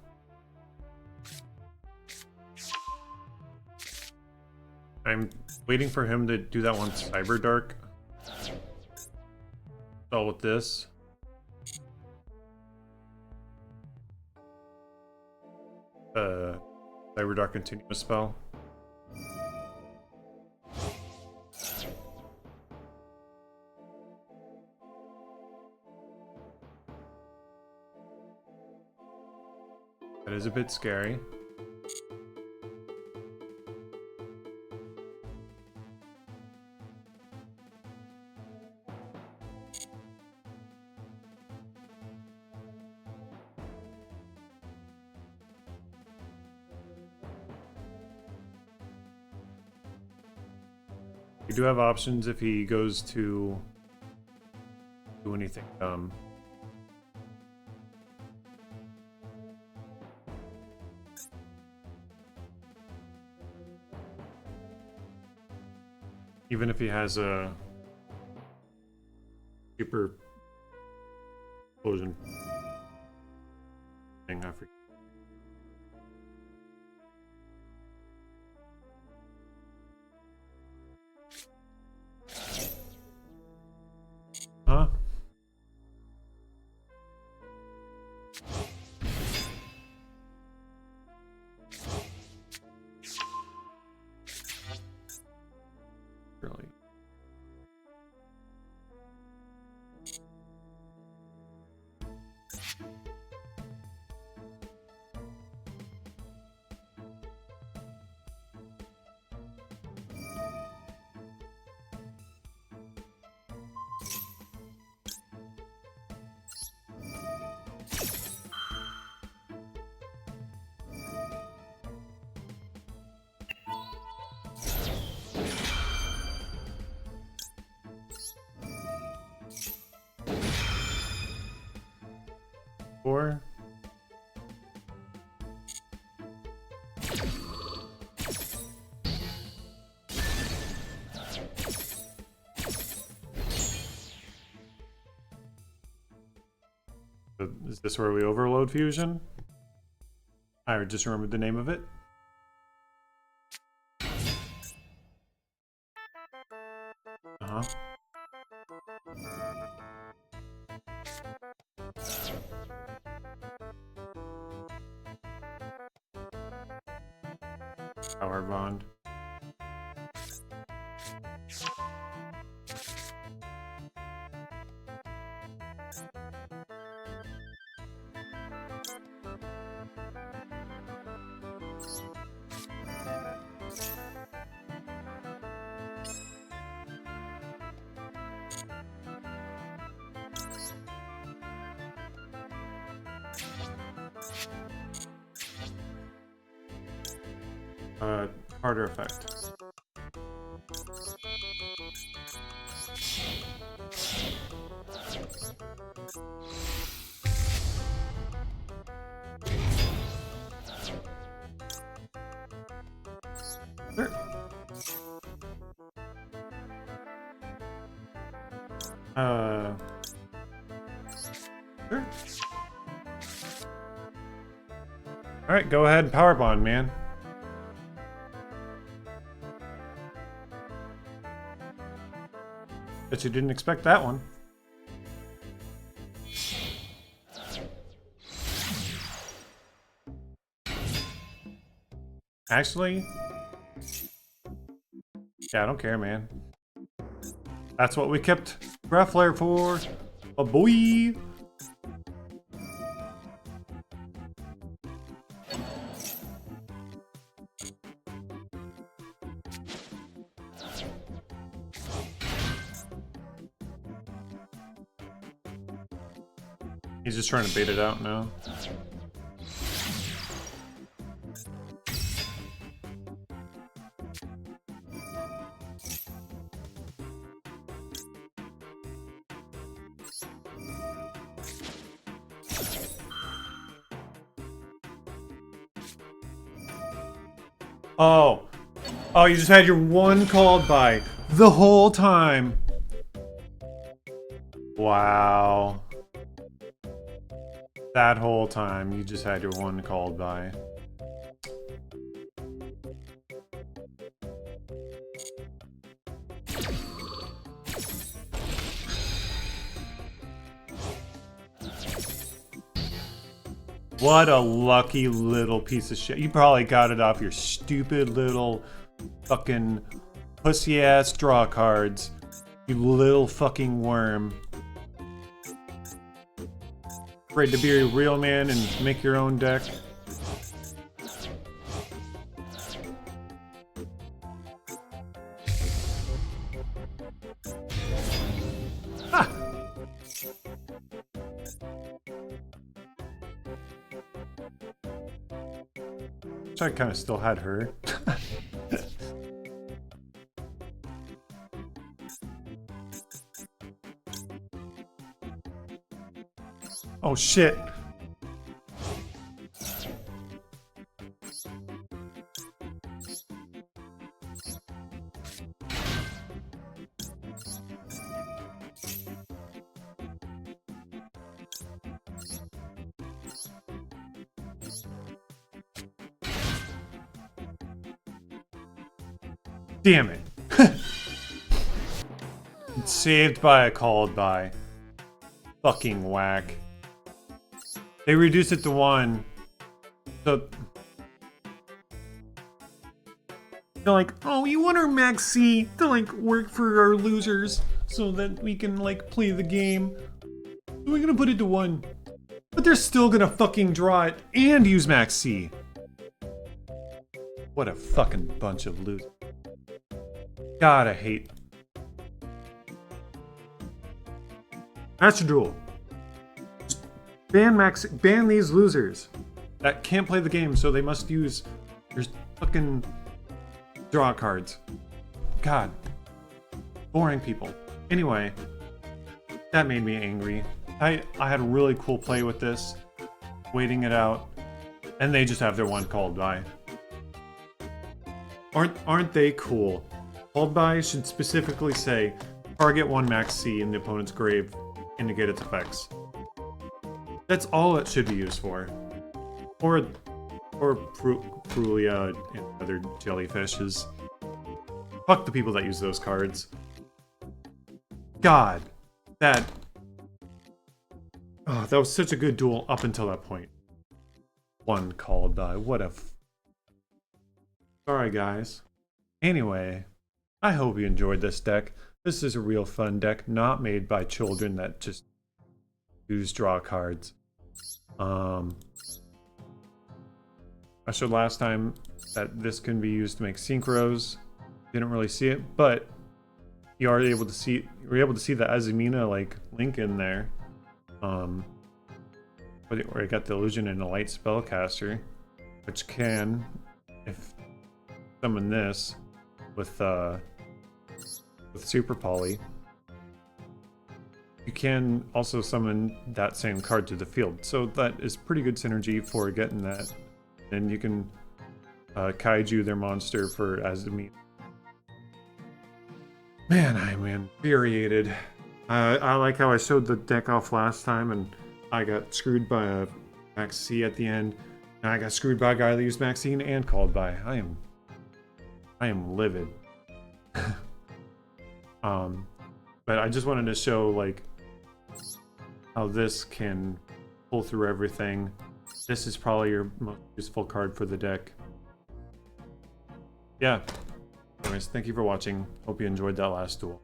I'm waiting for him to do that one Cyber Dark. Spell with this. Cyber Dark continuous spell. That is a bit scary. We do have options if he goes to do anything dumb. Even if he has a super explosion thing, I forget. Huh? Really? 4. Is this where we overload fusion? I just remembered the name of it. Uh-huh. Power bond. Harder effect. Sure. Sure. Alright, go ahead and power bond, man. Bet you didn't expect that one. Actually, yeah, I don't care, man. That's what we kept Breath Flare for. A boy. He's just trying to bait it out now. Oh. Oh, you just had your one called by the whole time. Wow. That whole time, you just had your one called by. What a lucky little piece of shit. You probably got it off your stupid little fucking pussy-ass draw cards. You little fucking worm. Afraid to be a real man and make your own deck. Ha! Which I kind of still had her. Oh shit. Damn it. It's saved by a called by. Fucking whack. They reduced it to 1. So they're like, oh, you want our max C to like work for our losers so that we can like play the game. So we're gonna put it to 1. But they're still gonna fucking draw it and use max C. What a fucking bunch of losers. God, I hate MasterDuel. Ban these losers that can't play the game, so they must use your fucking draw cards. God, boring people. Anyway, that made me angry. I had a really cool play with this. waiting it out, and they just have their one called by. Aren't they cool? Called by should specifically say, target one max C in the opponent's grave and negate its effects. That's all it should be used for. Or Prulia and other jellyfishes. Fuck the people that use those cards. God, that was such a good duel up until that point. One called by. What a Sorry, guys. Anyway, I hope you enjoyed this deck. This is a real fun deck, not made by children that just use draw cards. I showed last time that this can be used to make synchros. Didn't really see it, but you are able to see the Azumina like link in there. Where I got the illusion and a light spellcaster, which can, if summon this with Super Poly, you can also summon that same card to the field. So that is pretty good synergy for getting that. And you can kaiju their monster for Azumina. Man, I'm infuriated. I like how I showed the deck off last time and I got screwed by a Max C at the end. And I got screwed by a guy that used Maxine and called by. I am livid. But I just wanted to show like how this can pull through everything. This is probably your most useful card for the deck. Yeah. Anyways, thank you for watching. Hope you enjoyed that last duel.